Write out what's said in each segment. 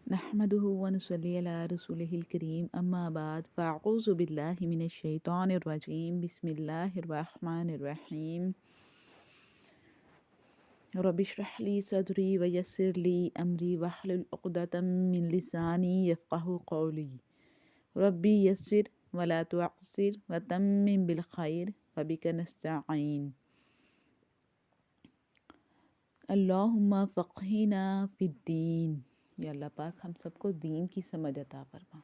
نحمده ونصلي على رسوله الكريم أما بعد فأعوذ بالله من الشيطان الرجيم بسم الله الرحمن الرحيم رب اشرح لي صدري ويسر لي أمري واحلل عقدة من لساني يفقه قولي ربي يسر ولا تعسر وتمم بالخير وبك نستعين اللهم فقهنا في الدين یا اللہ پاک ہم سب کو دین کی سمجھ عطا فرما۔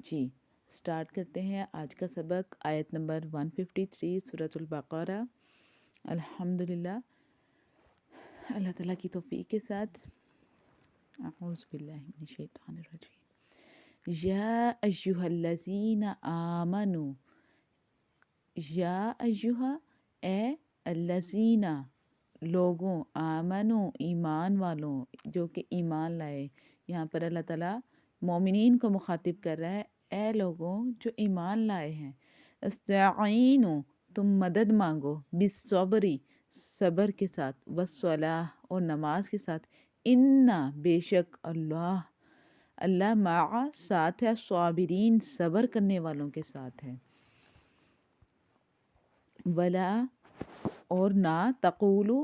جی سٹارٹ کرتے ہیں آج کا سبق آیت نمبر 153 سورۃ البقرہ۔ الحمدللہ اللہ تعالیٰ کی توفیق کے ساتھ اعوذ باللہ من الشیطان الرجیم۔ یا ایہا الذین آمنوا، یا ایہا اے الذین لوگوں، آمنو ایمان والوں جو کہ ایمان لائے۔ یہاں پر اللہ تعالیٰ مومنین کو مخاطب کر رہا ہے، اے لوگوں جو ایمان لائے ہیں، استعینوا تم مدد مانگو، بالصبری صبر کے ساتھ، والصلاۃ اور نماز کے ساتھ، انا بے شک اللہ مع ساتھ ہے، صابرین صبر کرنے والوں کے ساتھ ہے۔ ولا اور نہ تقولو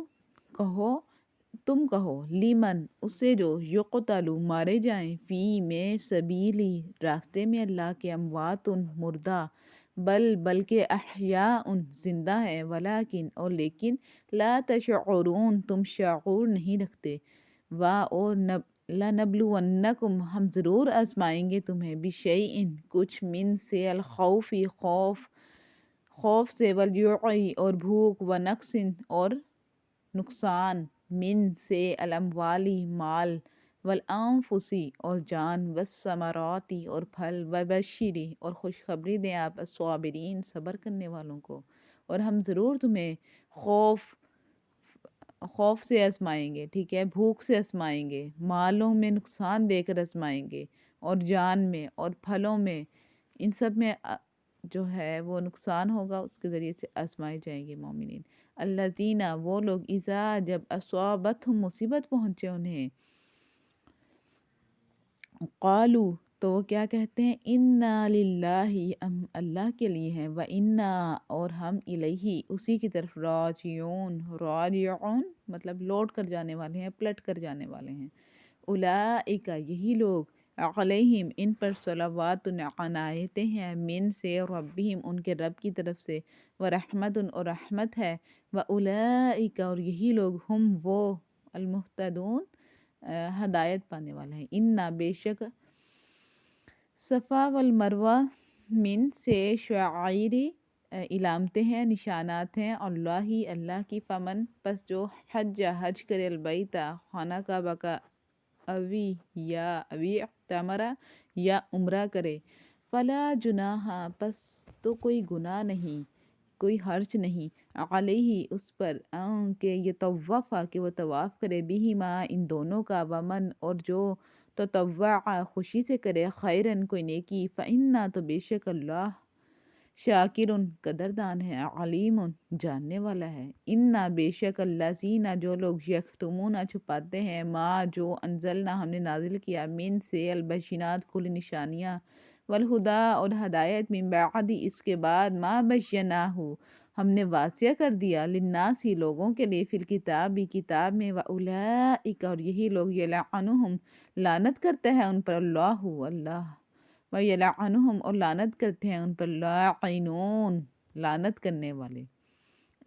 تم کہو لیمن اسے جو یقتلو مارے جائیں فی میں سبیلی راستے میں اللہ کے، اموات مردہ، بلکہ احیاء زندہ ہے، ولیکن اور لیکن لا تشعرون تم شعور نہیں رکھتے۔ اور لنبلونکم ہم ضرور آزمائیں گے تمہیں، بشیء کچھ، من سے الخوف خوف سے، والجوع اور بھوک، ونقص اور نقصان، من سے الاموالی مال، والانفسی اور جان، والثمرات اور پھل، وبشری اور خوشخبری دیں آپ الصابرین صبر کرنے والوں کو۔ اور ہم ضرور تمہیں خوف سے آزمائیں گے، ٹھیک ہے، بھوک سے آزمائیں گے، مالوں میں نقصان دے کر آزمائیں گے، اور جان میں اور پھلوں میں، ان سب میں جو ہے وہ نقصان ہوگا، اس کے ذریعے سے آزمائے جائیں گے مومنین۔ الذین وہ لوگ، اذا جب اصابتہم مصیبت پہنچے انہیں، قالو تو وہ کیا کہتے ہیں، انا للہ ہم اللہ کے لیے ہیں، و انا اور ہم الیہ اسی کی طرف، راجعون مطلب لوٹ کر جانے والے ہیں، پلٹ کر جانے والے ہیں۔ اولئک یہی لوگ، علیہم ان پر، صلوات عنایتیں ہیں، من سے ربہم ان کے رب کی طرف سے، ورحمت اور رحمت ہے، واولئک اور یہی لوگ، ہم وہ، المہتدون ہدایت پانے والے ہیں۔ انا بے شک، صفا والمروہ من سے شعائر علامتیں ہیں، نشانات ہیں، اللہ کی، فمن پس جو حج کرے، البیت خانہ کعبہ کا، اوی اعتمرا یا عمرہ کرے، فلا جناح پس تو کوئی گناہ نہیں، کوئی حرج نہیں، علیہ اس پر، کہ یطوفا کہ وہ طواف کرے، بہما ان دونوں کا، ومن اور جو تطوع خوشی سے کرے، خیرن کوئی نیکی، فإنا تو بے شک اللہ، شاکرن قدردان ہے، علیم جاننے والا ہے۔ انا بے شک الذین جو لوگ، یکتمون چھپاتے ہیں، ما جو انزلنا ہم نے نازل کیا، من سے البینات کھلی نشانیاں، والہدا اور ہدایت، من بعد اس کے بعد، ما بیناہ ہم نے واضح کر دیا، للناس ہی لوگوں کے لیے، فی الکتاب بھی کتاب میں، واولئک اور یہی لوگ، یلعنہم لعنت کرتا ہے ان پر، اللہ ویلعنہم اور لعنت کرتے ہیں ان پر، لاعنون لعنت کرنے والے،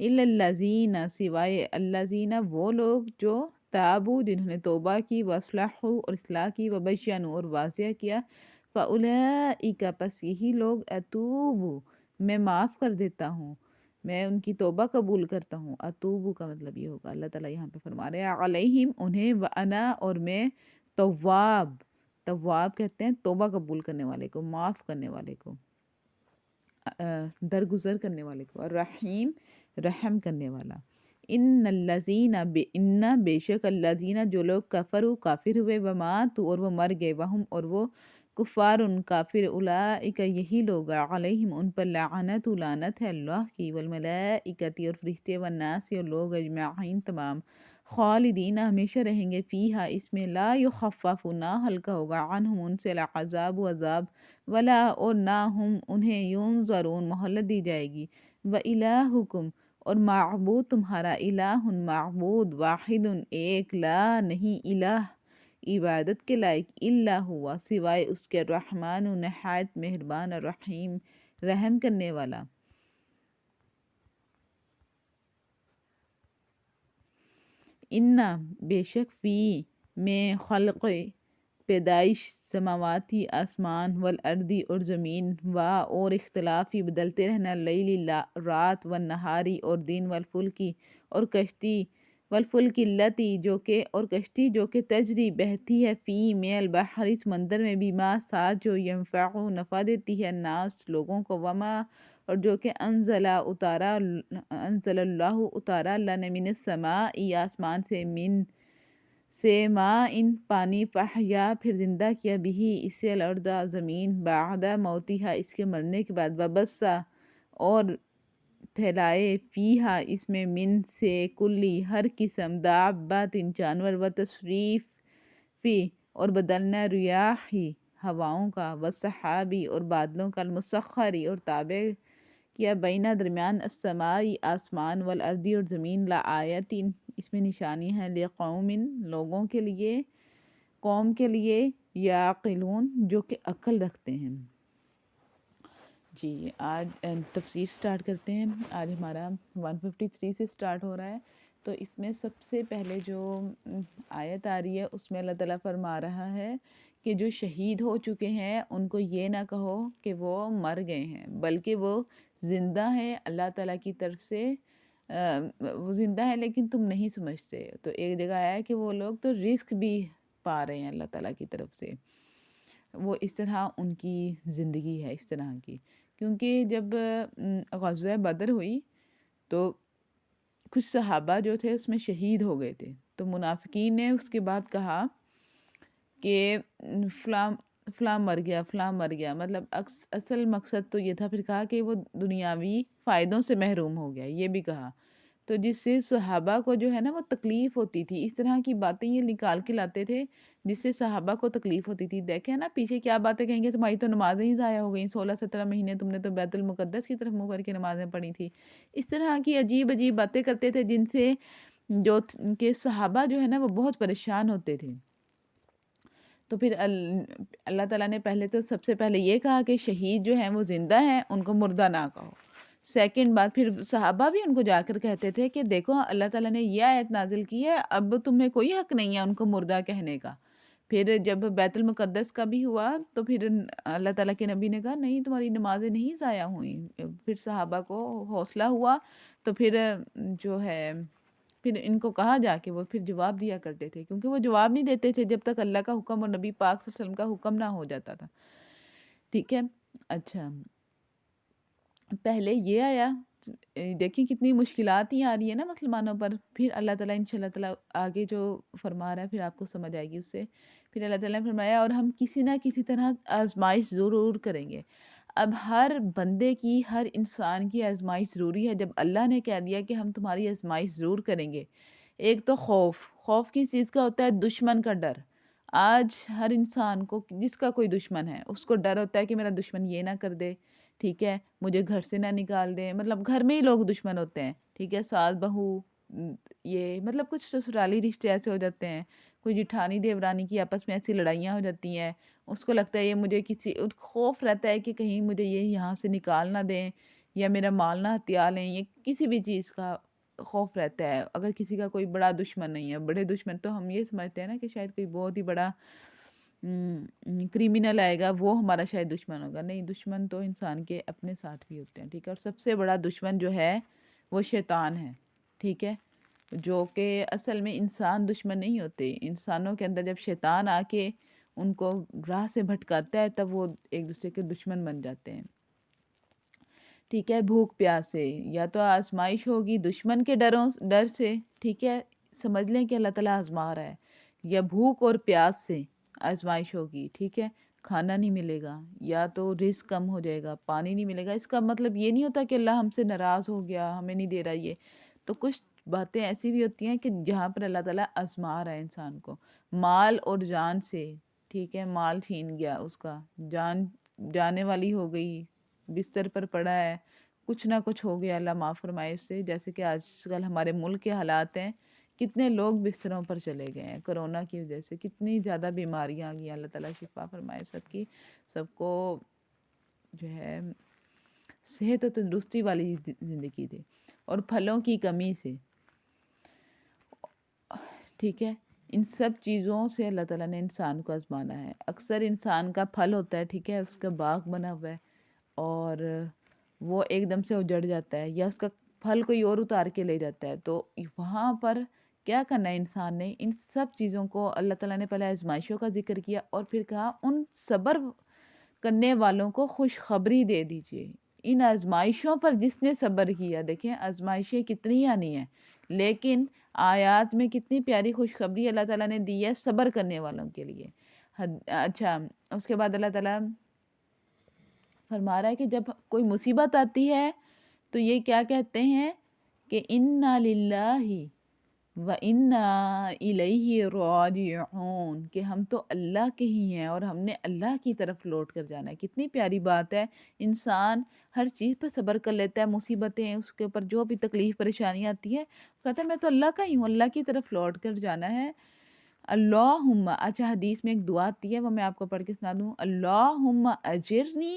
الا الذین سوائے، الذین وہ لوگ جو، تابوا جنہوں نے توبہ کی، واصلحوا اور اصلاح کی، وبینوا اور واضح کیا، فاولئک پس یہی لوگ، اتوب میں معاف کر دیتا ہوں، میں ان کی توبہ قبول کرتا ہوں۔ اتوبو کا مطلب یہ ہوگا، اللہ تعالیٰ یہاں پہ فرما رہے ہیں، علیہم انہیں، وانا اور میں، تواب کہتے ہیں توبہ قبول کرنے والے کو، معاف کرنے والے کو، درگزر کرنے والے کو، الرحیم رحم کرنے والا۔ ان بے شک الذین جو لوگ، کفروا کافر ہوئے، وماتوا اور وہ مر گئے، وہم اور وہ، کفار کافر، اولئک یہی لوگ، علیہم ان پر، لعنت لعنت ہے اللہ کی، والملائکۃ اور فرشتے، والناس اور لوگ، اجمعین تمام، خالدین ہمیشہ رہیں گے فیہا اس میں، لا یخفف نہ ہلکا ہوگا عنہم ان سے العذاب عذاب، ولا اور نہ ہم انہیں ینظرون مہلت دی جائے گی، وَإِلَٰهُكُمْ اور معبود تمہارا، الہ معبود، واحد ایک، لا نہیں الہ عبادت کے لائق، الا ہوا سوائے اس کے، الرحمن نہایت مہربان، الرحیم رحم کرنے والا۔ انا بے شک فی میں خلق پیدائش سماواتی آسمان والارضی اور زمین، اور اختلافی بدلتے رہنا، لیلی رات والنہاری اور دن، والفلکی اور کشتی، والفلکی التی جو کہ تجری بہتی ہے، فی میں البحر سمندر میں، بما ساتھ جو ینفع نفع دیتی ہے، الناس لوگوں کو، وما اور جو کہ انزل اللہ اتارا نے، من السماء آسمان سے ماء پانی، فاحیا پھر زندہ کیا، بھی اس سے الارض زمین، بعد موتیہا اس کے مرنے کے بعد، وبثا اور پھیلائے، فیہا اس میں، من سے کلی ہر قسم، دابات جانور، وتصریفی اور بدلنا، ریاحی ہواؤں کا، والسحابی اور بادلوں کا، المسخری اور تابع کیا، بینہ درمیان، السماء آسمان، والارض اور زمین، لآیات اس میں نشانی ہے، لقوم لوگوں کے لیے، قوم کے لیے، یعقلون جو کہ عقل رکھتے ہیں۔ جی آج تفسیر سٹارٹ کرتے ہیں۔ آج ہمارا 153 سے سٹارٹ ہو رہا ہے۔ تو اس میں سب سے پہلے جو آیت آ رہی ہے اس میں اللہ تعالیٰ فرما رہا ہے کہ جو شہید ہو چکے ہیں ان کو یہ نہ کہو کہ وہ مر گئے ہیں، بلکہ وہ زندہ ہیں اللہ تعالیٰ کی طرف سے، وہ زندہ ہے لیکن تم نہیں سمجھتے۔ تو ایک جگہ آیا ہے کہ وہ لوگ تو رزق بھی پا رہے ہیں اللہ تعالیٰ کی طرف سے، وہ اس طرح ان کی زندگی ہے اس طرح کی۔ کیونکہ جب غزوہ بدر ہوئی تو کچھ صحابہ جو تھے اس میں شہید ہو گئے تھے، تو منافقین نے اس کے بعد کہا کہ فلاں مر گیا، فلاں مر گیا، مطلب اصل مقصد تو یہ تھا، پھر کہا کہ وہ دنیاوی فائدوں سے محروم ہو گیا، یہ بھی کہا۔ تو جس سے صحابہ کو جو ہے نا وہ تکلیف ہوتی تھی، اس طرح کی باتیں یہ نکال کے لاتے تھے جس سے صحابہ کو تکلیف ہوتی تھی۔ دیکھیں نا پیچھے کیا باتیں کہیں گے، تمہاری تو نمازیں ہی ضائع ہو گئیں، 16-17 مہینے تم نے تو بیت المقدس کی طرف منہ کر کے نمازیں پڑھی تھی۔ اس طرح کی عجیب عجیب باتیں کرتے تھے جن سے جو کہ صحابہ جو ہے نا وہ بہت پریشان ہوتے تھے۔ تو پھر اللہ تعالیٰ نے پہلے تو سب سے پہلے یہ کہا کہ شہید جو ہیں وہ زندہ ہیں، ان کو مردہ نہ کہو۔ سیکنڈ بات، پھر صحابہ بھی ان کو جا کر کہتے تھے کہ دیکھو اللہ تعالیٰ نے یہ آیت نازل کی ہے، اب تمہیں کوئی حق نہیں ہے ان کو مردہ کہنے کا۔ پھر جب بیت المقدس کا بھی ہوا تو پھر اللہ تعالیٰ کے نبی نے کہا نہیں تمہاری نمازیں نہیں ضائع ہوئیں۔ پھر صحابہ کو حوصلہ ہوا تو پھر جو ہے پھر ان کو کہا جا کے وہ پھر جواب دیا کرتے تھے، کیونکہ وہ جواب نہیں دیتے تھے جب تک اللہ کا حکم اور نبی پاک صلی اللہ علیہ وسلم کا حکم نہ ہو جاتا تھا۔ ٹھیک ہے، اچھا پہلے یہ آیا، دیکھیں کتنی مشکلات ہی آ رہی ہے نا مسلمانوں پر، پھر اللہ تعالیٰ انشاءاللہ تعالیٰ آگے جو فرما رہا ہے پھر آپ کو سمجھ آئے گی اس سے۔ پھر اللہ تعالیٰ نے فرمایا اور ہم کسی نہ کسی طرح آزمائش ضرور کریں گے۔ اب ہر بندے کی، ہر انسان کی آزمائش ضروری ہے۔ جب اللہ نے کہہ دیا کہ ہم تمہاری آزمائش ضرور کریں گے، ایک تو خوف کس چیز کا ہوتا ہے؟ دشمن کا ڈر۔ آج ہر انسان کو، جس کا کوئی دشمن ہے اس کو ڈر ہوتا ہے کہ میرا دشمن یہ نہ کر دے، ٹھیک ہے، مجھے گھر سے نہ نکال دیں، مطلب گھر میں ہی لوگ دشمن ہوتے ہیں، ٹھیک ہے، ساس بہو، یہ مطلب کچھ سسرالی رشتے ایسے ہو جاتے ہیں، کوئی جٹھانی دیورانی کی آپس میں ایسی لڑائیاں ہو جاتی ہیں، اس کو لگتا ہے یہ مجھے خوف رہتا ہے کہ کہیں مجھے یہ یہاں سے نکال نہ دیں یا میرا مال نہ ہتھیا لیں، یہ کسی بھی چیز کا خوف رہتا ہے۔ اگر کسی کا کوئی بڑا دشمن نہیں ہے، بڑے دشمن تو ہم یہ سمجھتے ہیں نا کہ شاید کوئی بہت ہی بڑا کریمنل آئے گا وہ ہمارا شاید دشمن ہوگا، نہیں، دشمن تو انسان کے اپنے ساتھ بھی ہوتے ہیں، ٹھیک ہے، اور سب سے بڑا دشمن جو ہے وہ شیطان ہے، ٹھیک ہے، جو کہ اصل میں انسان دشمن نہیں ہوتے، انسانوں کے اندر جب شیطان آ کے ان کو راہ سے بھٹکاتا ہے تب وہ ایک دوسرے کے دشمن بن جاتے ہیں، ٹھیک ہے۔ بھوک پیاس سے، یا تو آزمائش ہوگی دشمن کے ڈر سے، ٹھیک ہے، سمجھ لیں کہ اللہ تعالیٰ آزما رہا ہے، یا بھوک اور پیاس سے آزمائش ہوگی، ٹھیک ہے، کھانا نہیں ملے گا، یا تو رزق کم ہو جائے گا، پانی نہیں ملے گا۔ اس کا مطلب یہ نہیں ہوتا کہ اللہ ہم سے ناراض ہو گیا، ہمیں نہیں دے رہا یہ، تو کچھ باتیں ایسی بھی ہوتی ہیں کہ جہاں پر اللہ تعالیٰ آزما رہا ہے انسان کو، مال اور جان سے، ٹھیک ہے، مال چھین گیا اس کا، جان جانے والی ہو گئی، بستر پر پڑا ہے، کچھ نہ کچھ ہو گیا، اللہ معاف فرمائے اس سے، جیسے کہ آج کل ہمارے ملک کے حالات ہیں، کتنے لوگ بستروں پر چلے گئے ہیں کرونا کی وجہ سے، کتنی زیادہ بیماریاں آ گئی ہیں، اللہ تعالیٰ شفا فرمائے سب کی، سب کو جو ہے صحت و تندرستی والی زندگی دے، اور پھلوں کی کمی سے، ٹھیک ہے، ان سب چیزوں سے اللہ تعالیٰ نے انسان کو آزمانا ہے۔ اکثر انسان کا پھل ہوتا ہے، ٹھیک ہے، اس کا باغ بنا ہوا ہے اور وہ ایک دم سے اجڑ جاتا ہے، یا اس کا پھل کوئی اور اتار کے لے جاتا ہے، تو وہاں پر کیا کرنا ہے انسان نے؟ ان سب چیزوں کو اللہ تعالیٰ نے پہلے آزمائشوں کا ذکر کیا اور پھر کہا ان صبر کرنے والوں کو خوشخبری دے دیجئے۔ ان آزمائشوں پر جس نے صبر کیا، دیکھیں آزمائشیں کتنی آنی ہیں، لیکن آیات میں کتنی پیاری خوشخبری اللہ تعالیٰ نے دی ہے صبر کرنے والوں کے لیے۔ اچھا، اس کے بعد اللہ تعالیٰ فرما رہا ہے کہ جب کوئی مصیبت آتی ہے تو یہ کیا کہتے ہیں کہ اِنَّا لِلَّهِ وَإِنَّا إِلَيْهِ رَاجِعُونَ، کہ ہم تو اللہ کے ہی ہیں اور ہم نے اللہ کی طرف لوٹ کر جانا ہے۔ کتنی پیاری بات ہے، انسان ہر چیز پر صبر کر لیتا ہے، مصیبتیں اس کے اوپر جو بھی تکلیف پریشانی آتی ہے کہتا ہے میں تو اللہ کا ہی ہوں، اللہ کی طرف لوٹ کر جانا ہے۔ اللہم، اچھا حدیث میں ایک دعا آتی ہے، وہ میں آپ کو پڑھ کے سنا دوں، اللہم اجرنی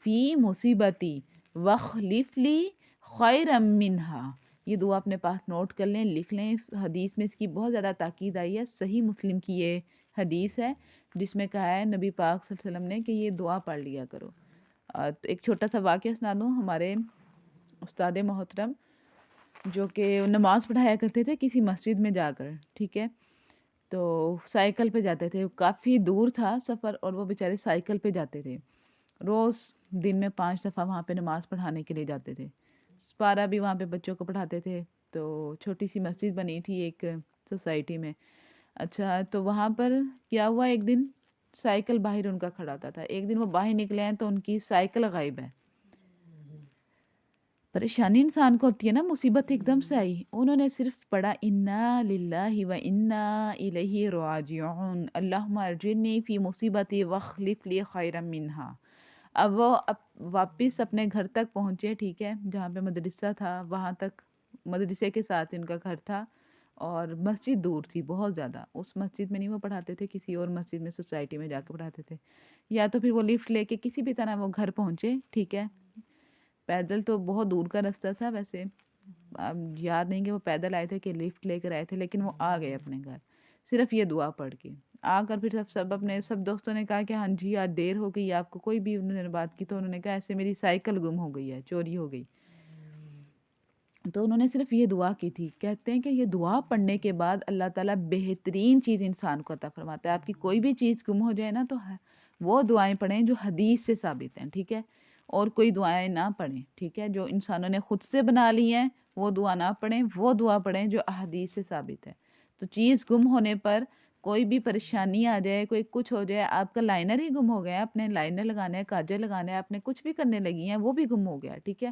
فی مصیبتی وخلف لی خیرا منہا۔ یہ دعا اپنے پاس نوٹ کر لیں، لکھ لیں، حدیث میں اس کی بہت زیادہ تاکید آئی ہے، صحیح مسلم کی یہ حدیث ہے جس میں کہا ہے نبی پاک صلی اللہ علیہ وسلم نے کہ یہ دعا پڑھ لیا کرو۔ تو ایک چھوٹا سا واقعہ سنا دوں، ہمارے استاد محترم جو کہ نماز پڑھایا کرتے تھے کسی مسجد میں جا کر، ٹھیک ہے، تو سائیکل پہ جاتے تھے، کافی دور تھا سفر اور وہ بیچارے سائیکل پہ جاتے تھے، روز دن میں 5 دفعہ وہاں پہ نماز پڑھانے کے لیے جاتے تھے، سپارہ بھی وہاں پہ بچوں کو پڑھاتے تھے، تو چھوٹی سی مسجد بنی تھی ایک سوسائٹی میں۔ اچھا، تو وہاں پر کیا ہوا، ایک دن سائیکل باہر ان کا کھڑا ہوتا تھا، ایک دن وہ باہر نکلے ہیں تو ان کی سائیکل غائب ہے۔ پریشانی انسان کو ہوتی ہے نا، مصیبت ایک دم سے آئی، انہوں نے صرف پڑھا انا للہ و انا الیہ راجعون، اللہم اجرنی فی مصیبتی واخلف لی خیرا منہا۔ اب وہ واپس اپنے گھر تک پہنچے، ٹھیک ہے، جہاں پہ مدرسہ تھا وہاں تک، مدرسے کے ساتھ ان کا گھر تھا اور مسجد دور تھی بہت زیادہ، اس مسجد میں نہیں وہ پڑھاتے تھے، کسی اور مسجد میں سوسائٹی میں جا کے پڑھاتے تھے، یا تو پھر وہ لفٹ لے کے کسی بھی طرح وہ گھر پہنچے، ٹھیک ہے، پیدل تو بہت دور کا رستہ تھا، ویسے اب یاد نہیں کہ وہ پیدل آئے تھے کہ لفٹ لے کر آئے تھے، لیکن وہ آ گئے اپنے گھر صرف یہ دعا پڑھ کے آ کر۔ پھر سب اپنے سب دوستوں نے کہا کہ ہاں جی آج دیر ہو گئی آپ کو، کوئی بھی انہوں نے بات کی تو انہوں نے کہا ایسے میری سائیکل گم ہو گئی ہے، چوری ہو گئی، تو انہوں نے صرف یہ دعا کی تھی۔ کہتے ہیں کہ یہ دعا پڑھنے کے بعد اللہ تعالیٰ بہترین چیز انسان کو عطا فرماتا ہے۔ آپ کی کوئی بھی چیز گم ہو جائے نا تو وہ دعائیں پڑھیں جو حدیث سے ثابت ہیں، ٹھیک ہے، اور کوئی دعائیں نہ پڑھیں، ٹھیک ہے، جو انسانوں نے خود سے بنا لی ہیں وہ دعا نہ پڑھیں، وہ دعا پڑھیں جو احادیث سے ثابت ہے۔ تو چیز گم ہونے پر کوئی بھی پریشانی آ جائے، کوئی کچھ ہو جائے، آپ کا لائنر ہی گم ہو گیا، اپنے لائنر لگانا ہے، کاجل لگانا ہے، آپ نے کچھ بھی کرنے لگی ہیں وہ بھی گم ہو گیا، ٹھیک ہے،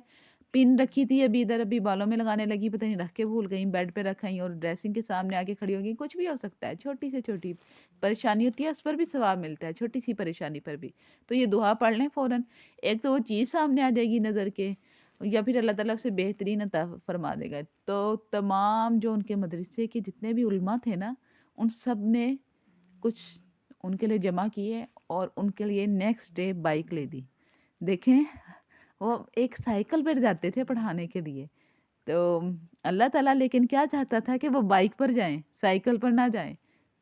پن رکھی تھی ابھی ادھر، ابھی بالوں میں لگانے لگی، پتہ نہیں رکھ کے بھول گئیں، بیڈ پہ رکھ آئیں اور ڈریسنگ کے سامنے آ کے کھڑی ہو گئی، کچھ بھی ہو سکتا ہے، چھوٹی سے چھوٹی پریشانی ہوتی ہے اس پر بھی ثواب ملتا ہے، چھوٹی سی پریشانی پر بھی، تو یہ دعا پڑھ لیں فوراً، ایک تو وہ چیز سامنے آ جائے گی نظر کے، یا پھر اللہ تعالیٰ اسے بہترین عطا فرما دے گا۔ تو تمام جو ان کے مدرسے کے جتنے بھی علماء تھے نا، ان سب نے کچھ ان کے لیے جمع کیے اور ان کے لیے نیکسٹ ڈے بائک لے دی۔ دیکھیں وہ ایک سائیکل پر جاتے تھے پڑھانے کے لیے، تو اللہ تعالیٰ لیکن کیا چاہتا تھا کہ وہ بائک پر جائیں، سائیکل پر نہ جائیں،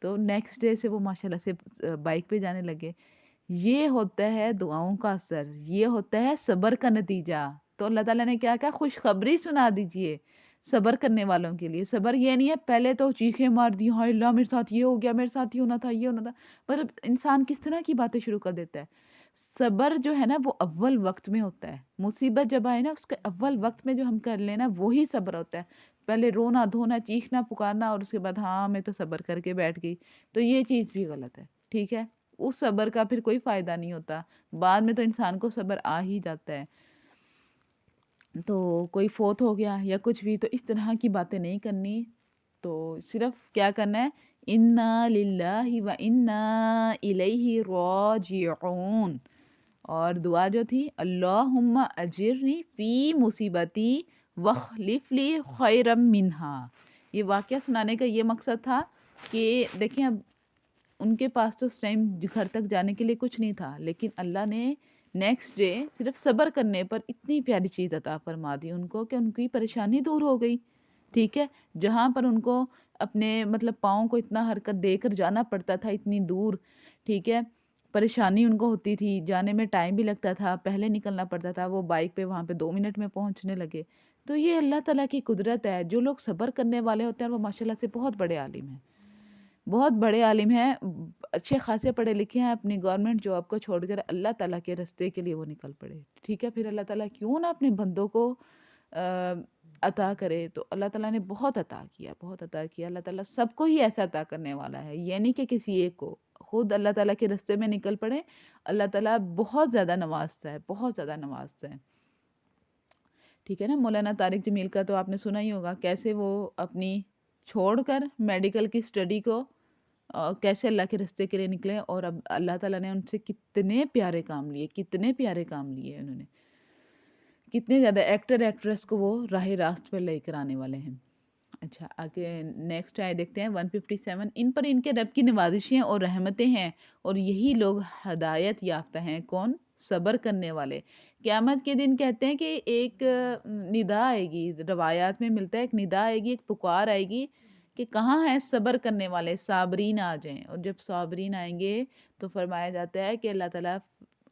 تو نیکسٹ ڈے سے وہ ماشاءاللہ سے بائک پہ جانے لگے۔ یہ ہوتا ہے دعاؤں کا اثر، یہ ہوتا ہے صبر کا نتیجہ۔ تو اللہ تعالیٰ نے کیا کہا، خوشخبری سنا دیجئے صبر کرنے والوں کے لیے۔ صبر یہ نہیں ہے پہلے تو چیخیں مار دی، ہائے اللہ میرے ساتھ یہ ہو گیا، میرے ساتھ یہ ہونا تھا، یہ ہونا تھا، مطلب انسان کس طرح کی باتیں شروع کر دیتا ہے۔ صبر جو ہے نا وہ اول وقت میں ہوتا ہے، مصیبت جب آئے نا اس کے اول وقت میں جو ہم کر لینا وہی صبر ہوتا ہے۔ پہلے رونا دھونا چیخنا پکارنا اور اس کے بعد ہاں میں تو صبر کر کے بیٹھ گئی، تو یہ چیز بھی غلط ہے، ٹھیک ہے، اس صبر کا پھر کوئی فائدہ نہیں ہوتا، بعد میں تو انسان کو صبر آ ہی جاتا ہے۔ تو کوئی فوت ہو گیا یا کچھ بھی، تو اس طرح کی باتیں نہیں کرنی، تو صرف کیا کرنا ہے، انا للہ و انا الیہ راجعون، اور دعا جو تھی اللہم اجرنی فی مصیبتی واخلف لی خیرا منہا، یہ واقعہ سنانے کا یہ مقصد تھا کہ دیکھیں اب ان کے پاس تو اس ٹائم گھر تک جانے کے لیے کچھ نہیں تھا، لیکن اللہ نے نیکسٹ ڈے صرف صبر کرنے پر اتنی پیاری چیز عطا فرما دی ان کو کہ ان کی پریشانی دور ہو گئی، ٹھیک ہے، جہاں پر ان کو اپنے مطلب پاؤں کو اتنا حرکت دے کر جانا پڑتا تھا اتنی دور، ٹھیک ہے، پریشانی ان کو ہوتی تھی، جانے میں ٹائم بھی لگتا تھا، پہلے نکلنا پڑتا تھا، وہ بائک پہ وہاں پہ 2 منٹ میں پہنچنے لگے۔ تو یہ اللہ تعالیٰ کی قدرت ہے، جو لوگ صبر کرنے والے ہوتے ہیں وہ ماشاءاللہ سے بہت بڑے عالم ہیں، بہت بڑے عالم ہیں، اچھے خاصے پڑھے لکھے ہیں، اپنی گورنمنٹ جاب کو چھوڑ کر اللہ تعالیٰ کے راستے کے لیے وہ نکل پڑے، ٹھیک ہے، پھر اللہ تعالیٰ کیوں نہ اپنے بندوں کو عطا کرے، تو اللہ تعالیٰ نے بہت عطا کیا، بہت عطا کیا، اللہ تعالیٰ سب کو ہی ایسا عطا کرنے والا ہے، یہ نہیں کہ کسی ایک کو، خود اللہ تعالیٰ کے راستے میں نکل پڑے، اللہ تعالیٰ بہت زیادہ نوازتا ہے، بہت زیادہ نوازتا ہے، ٹھیک ہے نا۔ مولانا طارق جمیل کا تو آپ نے سنا ہی ہوگا، کیسے وہ اپنی چھوڑ کر میڈیکل کی اسٹڈی کو کیسے اللہ کے راستے کے لیے نکلے، اور اب اللہ تعالیٰ نے ان سے کتنے پیارے کام لیے، کتنے پیارے کام لیے انہوں نے، کتنے زیادہ ایکٹر ایکٹریس کو وہ راہ راست پر لے کر آنے والے ہیں۔ اچھا آگے نیکسٹ آئے دیکھتے ہیں 157، ان پر ان کے رب کی نوازشیں اور رحمتیں ہیں اور یہی لوگ ہدایت یافتہ ہیں، کون؟ صبر کرنے والے۔ قیامت کے دن کہتے ہیں کہ ایک ندا آئے گی، روایات میں ملتا ہے ایک ندا آئے گی، ایک پکار آئے گی کہ کہاں ہیں صبر کرنے والے، صابرین آ جائیں، اور جب صابرین آئیں گے تو فرمایا جاتا ہے کہ اللہ تعالیٰ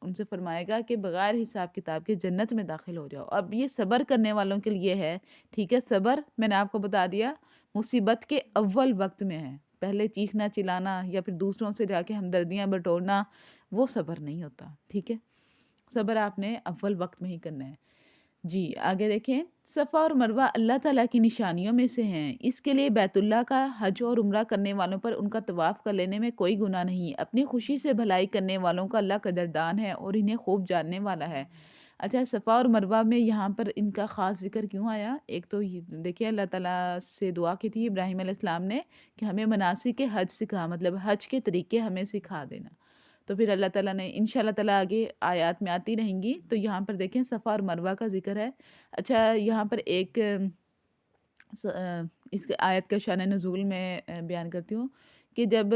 ان سے فرمائے گا کہ بغیر حساب کتاب کے جنت میں داخل ہو جاؤ۔ اب یہ صبر کرنے والوں کے لیے ہے، ٹھیک ہے، صبر میں نے آپ کو بتا دیا مصیبت کے اول وقت میں ہے، پہلے چیخنا چلانا یا پھر دوسروں سے جا کے ہمدردیاں بٹورنا وہ صبر نہیں ہوتا، ٹھیک ہے، صبر آپ نے اول وقت میں ہی کرنا ہے۔ جی آگے دیکھیں، صفا اور مروہ اللہ تعالیٰ کی نشانیوں میں سے ہیں، اس کے لیے بیت اللہ کا حج اور عمرہ کرنے والوں پر ان کا طواف کر لینے میں کوئی گناہ نہیں، اپنی خوشی سے بھلائی کرنے والوں کا اللہ قدردان ہے اور انہیں خوب جاننے والا ہے۔ اچھا صفا اور مروہ میں یہاں پر ان کا خاص ذکر کیوں آیا؟ ایک تو دیکھیں اللہ تعالیٰ سے دعا کی تھی ابراہیم علیہ السلام نے کہ ہمیں مناسک حج سکھا، مطلب حج کے طریقے ہمیں سکھا دینا، تو پھر اللہ تعالیٰ نے انشاءاللہ تعالیٰ آگے آیات میں آتی رہیں گی، تو یہاں پر دیکھیں صفا اور مروہ کا ذکر ہے۔ اچھا یہاں پر ایک اس آیت کا شان نزول میں بیان کرتی ہوں کہ جب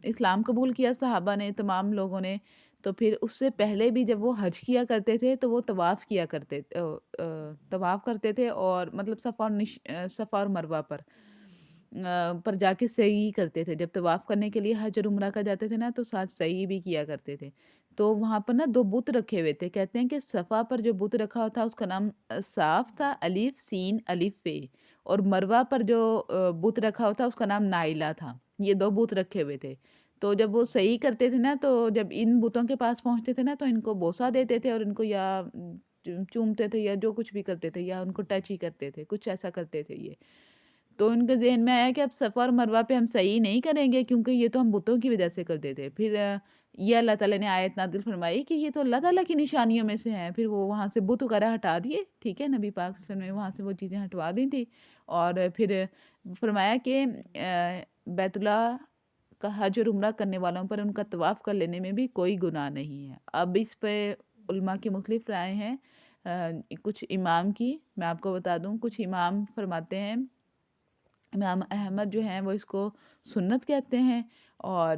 اسلام قبول کیا صحابہ نے، تمام لوگوں نے، تو پھر اس سے پہلے بھی جب وہ حج کیا کرتے تھے تو وہ طواف کیا کرتے طواف کرتے تھے، اور مطلب صفا اور مروہ پر جا کے سعی کرتے تھے، جب طواف کرنے کے لیے حج اور عمرہ کا جاتے تھے نا تو ساتھ سعی بھی کیا کرتے تھے، تو وہاں پر نا 2 بت رکھے ہوئے تھے، کہتے ہیں کہ صفا پر جو بت رکھا ہوا تھا اس کا نام صاف تھا، الف سین الف پہ، اور مروہ پر جو بت رکھا ہوا تھا اس کا نام نائلہ تھا، یہ 2 بت رکھے ہوئے تھے، تو جب وہ صحیح کرتے تھے نا تو جب ان بتوں کے پاس پہنچتے تھے نا تو ان کو بوسہ دیتے تھے اور ان کو یا چومتے تھے یا جو کچھ بھی کرتے تھے یا ان کو ٹچ ہی کرتے تھے، کچھ ایسا کرتے تھے یہ، تو ان کے ذہن میں آیا کہ اب صفا اور مروہ پہ ہم صحیح نہیں کریں گے کیونکہ یہ تو ہم بتوں کی وجہ سے کرتے تھے، پھر یہ اللہ تعالیٰ نے آیت نازل فرمائی کہ یہ تو اللہ تعالیٰ کی نشانیوں میں سے ہیں، پھر وہ وہاں سے بت وغیرہ ہٹا دیے، ٹھیک ہے، نبی پاک صلی اللہ علیہ وسلم نے وہاں سے وہ چیزیں ہٹوا دی تھی، اور پھر فرمایا کہ بیت اللہ کا حج اور عمرہ کرنے والوں پر ان کا طواف کر لینے میں بھی کوئی گناہ نہیں ہے۔ اب اس پہ علماء کی مختلف رائے ہیں، کچھ امام کی میں آپ کو بتا دوں، کچھ امام فرماتے ہیں، امام احمد جو ہیں وہ اس کو سنت کہتے ہیں، اور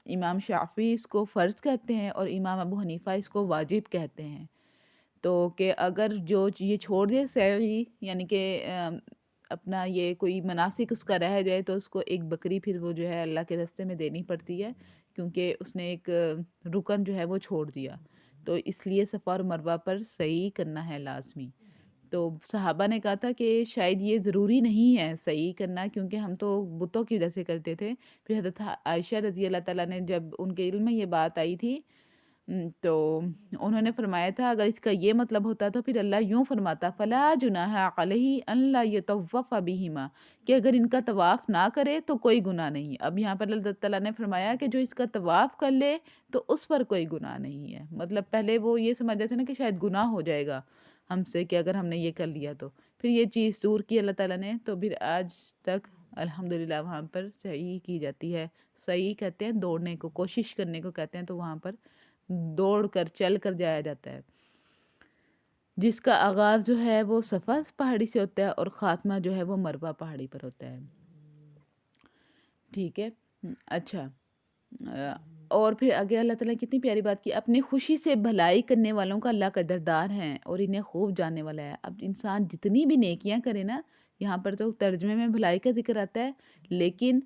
امام شافعی اس کو فرض کہتے ہیں، اور امام ابو حنیفہ اس کو واجب کہتے ہیں، تو کہ اگر جو یہ چھوڑ دے سعی، یعنی کہ اپنا یہ کوئی مناسک اس کا رہ جائے تو اس کو ایک بکری پھر وہ جو ہے اللہ کے راستے میں دینی پڑتی ہے، کیونکہ اس نے ایک رکن جو ہے وہ چھوڑ دیا، تو اس لیے صفا اور مروہ پر صحیح کرنا ہے لازمی۔ تو صحابہ نے کہا تھا کہ شاید یہ ضروری نہیں ہے صحیح کرنا کیونکہ ہم تو بتوں کی وجہ سے کرتے تھے، پھر حضرت عائشہ رضی اللہ تعالیٰ نے جب ان کے علم میں یہ بات آئی تھی تو انہوں نے فرمایا تھا اگر اس کا یہ مطلب ہوتا تو پھر اللہ یوں فرماتا فلا جناح علیہ ان لا یطوف بہما، کہ اگر ان کا طواف نہ کرے تو کوئی گناہ نہیں۔ اب یہاں پر اللہ تعالیٰ نے فرمایا کہ جو اس کا طواف کر لے تو اس پر کوئی گناہ نہیں ہے، مطلب پہلے وہ یہ سمجھتے تھے نا کہ شاید گناہ ہو جائے گا، ہم سے کہ اگر ہم نے یہ کر لیا تو پھر یہ چیز دور کی اللہ تعالیٰ نے، تو پھر آج تک الحمدللہ وہاں پر صحیح کی جاتی ہے۔ صحیح کہتے ہیں دوڑنے کو، کوشش کرنے کو کہتے ہیں، تو وہاں پر دوڑ کر چل کر جایا جاتا ہے، جس کا آغاز جو ہے وہ صفا پہاڑی سے ہوتا ہے اور خاتمہ جو ہے وہ مروہ پہاڑی پر ہوتا ہے، ٹھیک ہے۔ اچھا، اور پھر آگے اللہ تعالیٰ نے کتنی پیاری بات کی، اپنی خوشی سے بھلائی کرنے والوں کا اللہ قدردار ہیں اور انہیں خوب جاننے والا ہے۔ اب انسان جتنی بھی نیکیاں کرے نا، یہاں پر تو ترجمے میں بھلائی کا ذکر آتا ہے، لیکن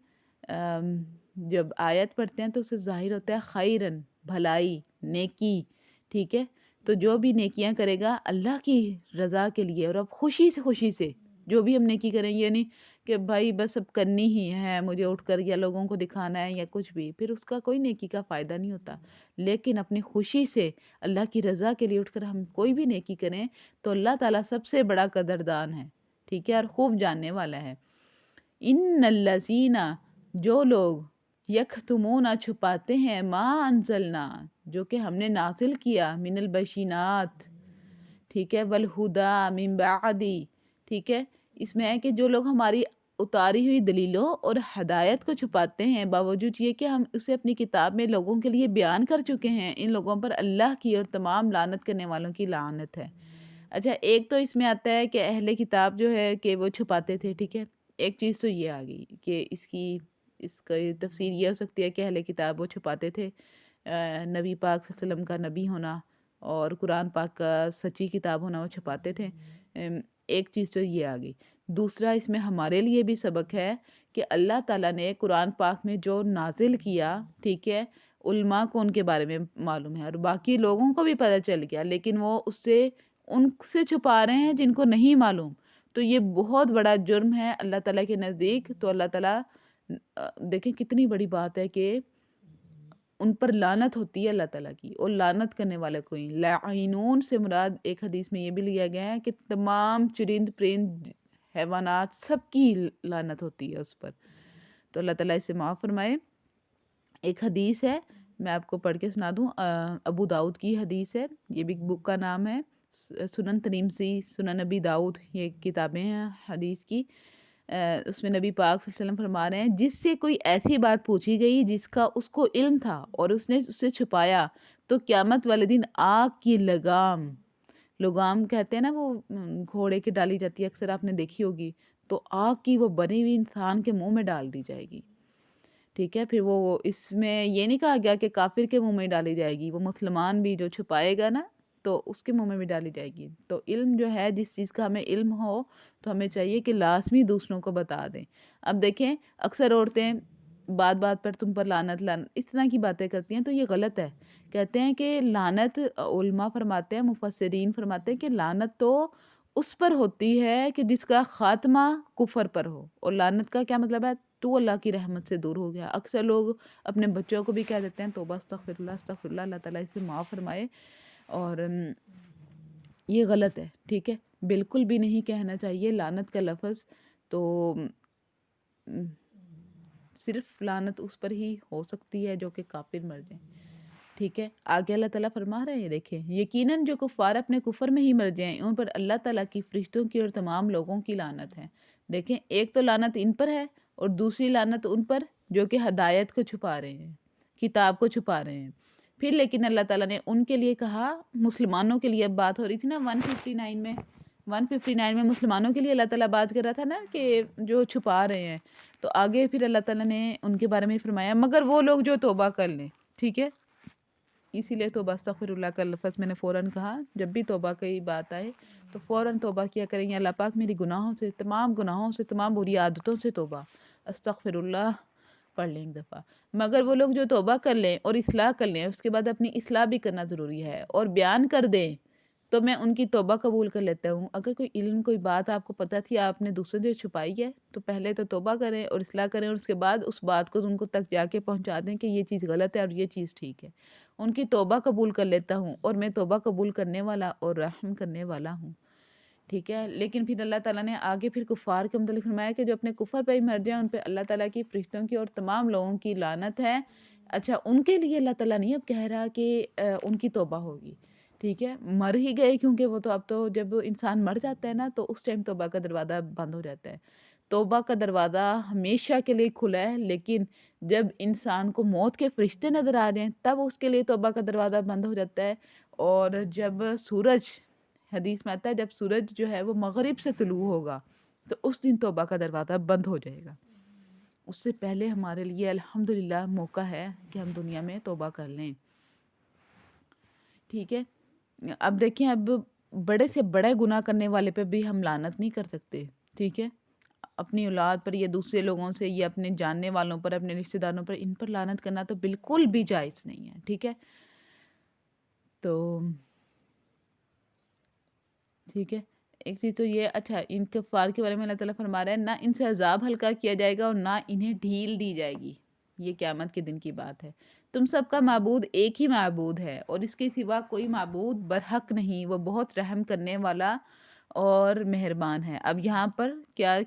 جب آیت پڑھتے ہیں تو اسے ظاہر ہوتا ہے خیرن، بھلائی، نیکی، ٹھیک ہے۔ تو جو بھی نیکیاں کرے گا اللہ کی رضا کے لیے، اور اب خوشی سے جو بھی ہم نیکی کریں، یہ نہیں کہ بھائی بس اب کرنی ہی ہے مجھے اٹھ کر، یا لوگوں کو دکھانا ہے یا کچھ بھی، پھر اس کا کوئی نیکی کا فائدہ نہیں ہوتا۔ لیکن اپنی خوشی سے اللہ کی رضا کے لیے اٹھ کر ہم کوئی بھی نیکی کریں تو اللہ تعالیٰ سب سے بڑا قدردان ہے، ٹھیک ہے، اور خوب جاننے والا ہے۔ ان الذین، جو لوگ یکتمون چھپاتے ہیں، ما انزلنا، جو کہ ہم نے نازل کیا، من البشینات، ٹھیک ہے، والہدا من بعدی، ٹھیک ہے، اس میں ہے کہ جو لوگ ہماری اتاری ہوئی دلیلوں اور ہدایت کو چھپاتے ہیں، باوجود یہ کہ ہم اسے اپنی کتاب میں لوگوں کے لیے بیان کر چکے ہیں، ان لوگوں پر اللہ کی اور تمام لعنت کرنے والوں کی لعنت ہے۔ اچھا، ایک تو اس میں آتا ہے کہ اہل کتاب جو ہے کہ وہ چھپاتے تھے، ٹھیک ہے، ایک چیز تو یہ آ گئی کہ اس کا تفسیر یہ ہو سکتی ہے کہ اہل کتاب وہ چھپاتے تھے نبی پاک صلی اللہ علیہ وسلم کا نبی ہونا اور قرآن پاک کا سچی کتاب ہونا، وہ چھپاتے تھے۔ ایک چیز تو یہ آ گئی۔ دوسرا اس میں ہمارے لیے بھی سبق ہے کہ اللہ تعالیٰ نے قرآن پاک میں جو نازل کیا، ٹھیک ہے، علماء کو ان کے بارے میں معلوم ہے اور باقی لوگوں کو بھی پتہ چل گیا، لیکن وہ ان سے چھپا رہے ہیں جن کو نہیں معلوم، تو یہ بہت بڑا جرم ہے اللہ تعالیٰ کے نزدیک۔ تو اللہ تعالیٰ دیکھیں کتنی بڑی بات ہے کہ ان پر لعنت ہوتی ہے اللہ تعالیٰ کی، اور لعنت کرنے والے کوئی لاعنون سے مراد ایک حدیث میں یہ بھی لیا گیا ہے کہ تمام چرند پرند حیوانات سب کی لعنت ہوتی ہے اس پر، تو اللہ تعالیٰ اسے معاف فرمائے۔ ایک حدیث ہے، میں آپ کو پڑھ کے سنا دوں، ابو داؤد کی حدیث ہے، یہ بھی بک کا نام ہے، سنن ترمذی، سنن نبی داؤد، یہ کتابیں ہیں حدیث کی۔ اس میں نبی پاک صلی اللہ علیہ وسلم فرما رہے ہیں، جس سے کوئی ایسی بات پوچھی گئی جس کا اس کو علم تھا اور اس نے اسے چھپایا، تو قیامت والے دن آگ کی لگام کہتے ہیں نا، وہ گھوڑے کی ڈالی جاتی ہے، اکثر آپ نے دیکھی ہوگی، تو آگ کی وہ بنی ہوئی انسان کے منہ میں ڈال دی جائے گی، ٹھیک ہے۔ پھر وہ اس میں یہ نہیں کہا گیا کہ کافر کے منہ میں ڈالی جائے گی، وہ مسلمان بھی جو چھپائے گا نا تو اس کے منہ میں بھی ڈالی جائے گی۔ تو علم جو ہے، جس چیز کا ہمیں علم ہو تو ہمیں چاہیے کہ لازمی دوسروں کو بتا دیں۔ اب دیکھیں اکثر عورتیں بات پر تم پر لعنت اس طرح کی باتیں کرتی ہیں، تو یہ غلط ہے۔ کہتے ہیں کہ لعنت، علماء فرماتے ہیں، مفسرین فرماتے ہیں کہ لعنت تو اس پر ہوتی ہے کہ جس کا خاتمہ کفر پر ہو، اور لعنت کا کیا مطلب ہے؟ تو اللہ کی رحمت سے دور ہو گیا۔ اکثر لوگ اپنے بچوں کو بھی کہہ دیتے ہیں توبہ استغفر اللہ استغفر اللہ، اللہ تعالیٰ اسے معاف فرمائے، اور یہ غلط ہے، ٹھیک ہے، بالکل بھی نہیں کہنا چاہیے لعنت کا لفظ۔ تو صرف لعنت اس پر ہی ہو سکتی ہے جو کہ کافر مر جائیں، ٹھیک ہے۔ آگے اللہ تعالیٰ فرما رہے ہیں، دیکھیں، یقیناً جو کفار اپنے کفر میں ہی مر جائیں ان پر اللہ تعالیٰ کی، فرشتوں کی اور تمام لوگوں کی لعنت ہے۔ دیکھیں، ایک تو لعنت ان پر ہے اور دوسری لعنت ان پر جو کہ ہدایت کو چھپا رہے ہیں، کتاب کو چھپا رہے ہیں۔ پھر لیکن اللہ تعالیٰ نے ان کے لیے کہا، مسلمانوں کے لیے اب بات ہو رہی تھی نا 159 میں مسلمانوں کے لیے اللہ تعالیٰ بات کر رہا تھا نا کہ جو چھپا رہے ہیں، تو آگے پھر اللہ تعالیٰ نے ان کے بارے میں فرمایا، مگر وہ لوگ جو توبہ کر لیں، ٹھیک ہے، اسی لیے توبہ استغفر اللہ کا لفظ میں نے فوراً کہا، جب بھی توبہ کی بات آئے تو فوراً توبہ کیا کریں گے، اللہ پاک میری گناہوں سے، تمام بری عادتوں سے توبہ استغفر اللہ پڑھ لیں ایک دفعہ۔ مگر وہ لوگ جو توبہ کر لیں اور اصلاح کر لیں، اس کے بعد اپنی اصلاح بھی کرنا ضروری ہے، اور بیان کر دیں تو میں ان کی توبہ قبول کر لیتا ہوں۔ اگر کوئی علم، کوئی بات آپ کو پتہ تھی، آپ نے دوسرے سے چھپائی ہے، تو پہلے تو توبہ کریں اور اصلاح کریں، اور اس کے بعد اس بات کو ان کو تک جا کے پہنچا دیں کہ یہ چیز غلط ہے اور یہ چیز ٹھیک ہے۔ ان کی توبہ قبول کر لیتا ہوں، اور میں توبہ قبول کرنے والا اور رحم کرنے والا ہوں، ٹھیک ہے۔ لیکن پھر اللہ تعالیٰ نے آگے پھر کفار کے متعلق فرمایا کہ جو اپنے کفر پہ ہی مر جائیں ان پہ اللہ تعالیٰ کی، فرشتوں کی اور تمام لوگوں کی لعنت ہے۔ اچھا، ان کے لیے اللہ تعالیٰ نہیں اب کہہ رہا کہ ان کی توبہ ہوگی، ٹھیک ہے، مر ہی گئے کیونکہ وہ تو اب تو جب انسان مر جاتا ہے نا تو اس ٹائم توبہ کا دروازہ بند ہو جاتا ہے. توبہ کا دروازہ ہمیشہ کے لیے کھلا ہے، لیکن جب انسان کو موت کے فرشتے نظر آ جائیں تب اس کے لیے توبہ کا دروازہ بند ہو جاتا ہے. اور جب سورج، حدیث میں آتا ہے جب سورج جو ہے وہ مغرب سے طلوع ہوگا تو اس دن توبہ کا دروازہ بند ہو جائے گا. اس سے پہلے ہمارے لیے الحمدللہ موقع ہے کہ ہم دنیا میں توبہ کر لیں. ٹھیک ہے، اب دیکھیں، اب بڑے سے بڑے گناہ کرنے والے پہ بھی ہم لعنت نہیں کر سکتے. ٹھیک ہے، اپنی اولاد پر یا دوسرے لوگوں سے یا اپنے جاننے والوں پر، اپنے رشتہ داروں پر، ان پر لعنت کرنا تو بالکل بھی جائز نہیں ہے. ٹھیک ہے، تو ٹھیک ہے، ایک چیز تو یہ، اچھا ان کفار کے بارے میں اللہ تعالیٰ فرما رہا ہے نہ ان سے عذاب ہلکا کیا جائے گا اور نہ انہیں ڈھیل دی جائے گی. یہ قیامت کے دن کی بات ہے. تم سب کا معبود ایک ہی معبود ہے اور اس کے سوا کوئی معبود برحق نہیں، وہ بہت رحم کرنے والا اور مہربان ہے. اب یہاں پر کیا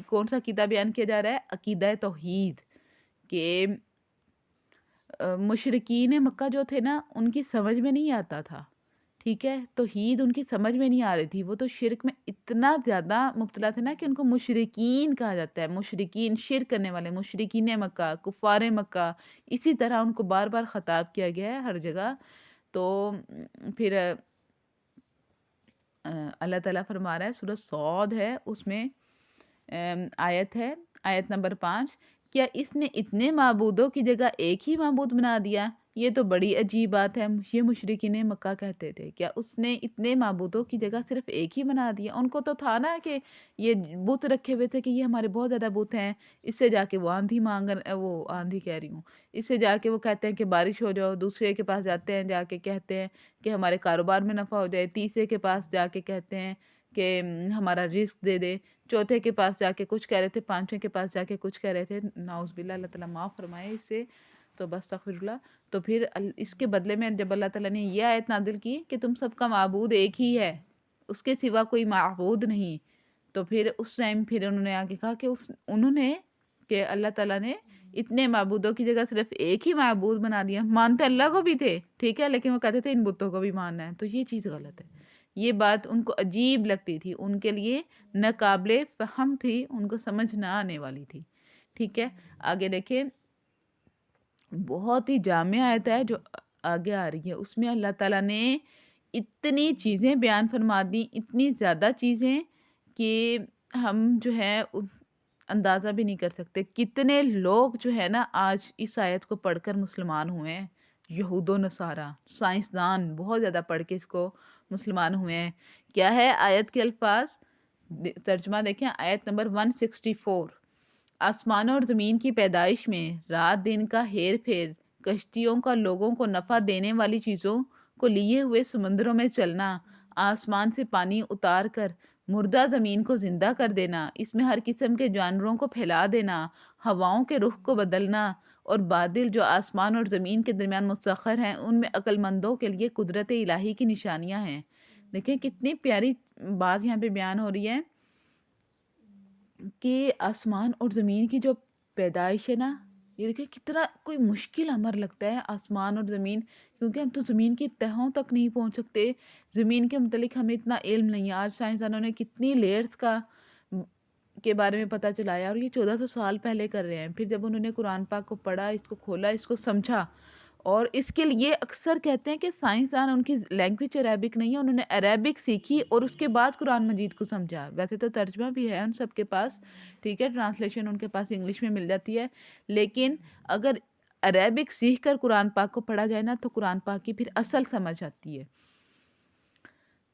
کون سا عقیدہ بیان کیا جا رہا ہے؟ عقیدہ توحید. کہ مشرکین مکہ جو تھے نا ان کی سمجھ میں نہیں آتا تھا. ٹھیک ہے، توحید ان کی سمجھ میں نہیں آ رہی تھی. وہ تو شرک میں اتنا زیادہ مبتلا تھے نا کہ ان کو مشرکین کہا جاتا ہے. مشرکین، شرک کرنے والے، مشرکین مکہ، کفار مکہ، اسی طرح ان کو بار بار خطاب کیا گیا ہے ہر جگہ. تو پھر اللہ تعالیٰ فرما رہا ہے، سورہ صاد ہے، اس میں آیت ہے، آیت نمبر 5، کیا اس نے اتنے معبودوں کی جگہ ایک ہی معبود بنا دیا؟ یہ تو بڑی عجیب بات ہے. یہ مشرکین مکہ کہتے تھے کیا اس نے اتنے معبودوں کی جگہ صرف ایک ہی بنا دیا؟ ان کو تو تھا نا کہ یہ بت رکھے ہوئے تھے کہ یہ ہمارے بہت زیادہ بت ہیں. اس سے جا کے وہ آندھی وہ آندھی کہہ رہی ہوں، اس سے جا کے وہ کہتے ہیں کہ بارش ہو جاؤ. دوسرے کے پاس جاتے ہیں، جا کے کہتے ہیں کہ ہمارے کاروبار میں نفع ہو جائے. تیسرے کے پاس جا کے کہتے ہیں کہ ہمارا رزق دے دے. چوتھے کے پاس جا کے کچھ کہہ رہے تھے، پانچویں کے پاس جا کے کچھ کہہ رہے تھے. نعوذ باللہ، اللہ تعالیٰ معاف فرمائے اس سے. تو بس استغفر اللہ. تو پھر اس کے بدلے میں جب اللہ تعالیٰ نے یہ آیت نازل کی کہ تم سب کا معبود ایک ہی ہے، اس کے سوا کوئی معبود نہیں، تو پھر اس ٹائم پھر انہوں نے آگے کہا کہ اللہ تعالیٰ نے اتنے معبودوں کی جگہ صرف ایک ہی معبود بنا دیا. مانتے اللہ کو بھی تھے، ٹھیک ہے، لیکن وہ کہتے تھے ان بتوں کو بھی ماننا ہے. تو یہ چیز غلط ہے. یہ بات ان کو عجیب لگتی تھی، ان کے لیے ناقابل فہم تھی، ان کو سمجھ نہ آنے والی تھی. ٹھیک ہے، آگے دیکھیں، بہت ہی جامع آیت ہے جو آگے آ رہی ہے. اس میں اللہ تعالیٰ نے اتنی چیزیں بیان فرما دی، اتنی زیادہ چیزیں کہ ہم جو ہے اندازہ بھی نہیں کر سکتے. کتنے لوگ جو ہے نا آج اس آیت کو پڑھ کر مسلمان ہوئے ہیں. یہود و نصارہ، سائنسدان بہت زیادہ پڑھ کے اس کو مسلمان ہوئے ہیں. کیا ہے آیت کے الفاظ؟ ترجمہ دیکھیں، آیت نمبر 164، آسمانوں اور زمین کی پیدائش میں، رات دن کا ہیر پھیر، کشتیوں کا لوگوں کو نفع دینے والی چیزوں کو لیے ہوئے سمندروں میں چلنا، آسمان سے پانی اتار کر مردہ زمین کو زندہ کر دینا، اس میں ہر قسم کے جانوروں کو پھیلا دینا، ہواؤں کے رخ کو بدلنا، اور بادل جو آسمان اور زمین کے درمیان مسخر ہیں، ان میں عقل مندوں کے لیے قدرت الہی کی نشانیاں ہیں. دیکھیں کتنی پیاری بات یہاں پہ بیان ہو رہی ہے کہ آسمان اور زمین کی جو پیدائش ہے نا، یہ دیکھیں کتنا کوئی مشکل امر لگتا ہے آسمان اور زمین، کیونکہ ہم تو زمین کی تہوں تک نہیں پہنچ سکتے. زمین کے متعلق ہمیں اتنا علم نہیں ہے. آج سائنسدانوں نے کتنی لیئرز کے بارے میں پتہ چلایا، اور یہ 1400 سال پہلے کر رہے ہیں. پھر جب انہوں نے قرآن پاک کو پڑھا، اس کو کھولا، اس کو سمجھا، اور اس کے لیے اکثر کہتے ہیں کہ سائنسدان، ان کی لینگویج عربک نہیں ہے، انہوں نے عربک سیکھی اور اس کے بعد قرآن مجید کو سمجھا. ویسے تو ترجمہ بھی ہے ان سب کے پاس، ٹھیک ہے، ٹرانسلیشن ان کے پاس انگلش میں مل جاتی ہے، لیکن اگر عربک سیکھ کر قرآن پاک کو پڑھا جائے نا تو قرآن پاک کی پھر اصل سمجھ آتی ہے.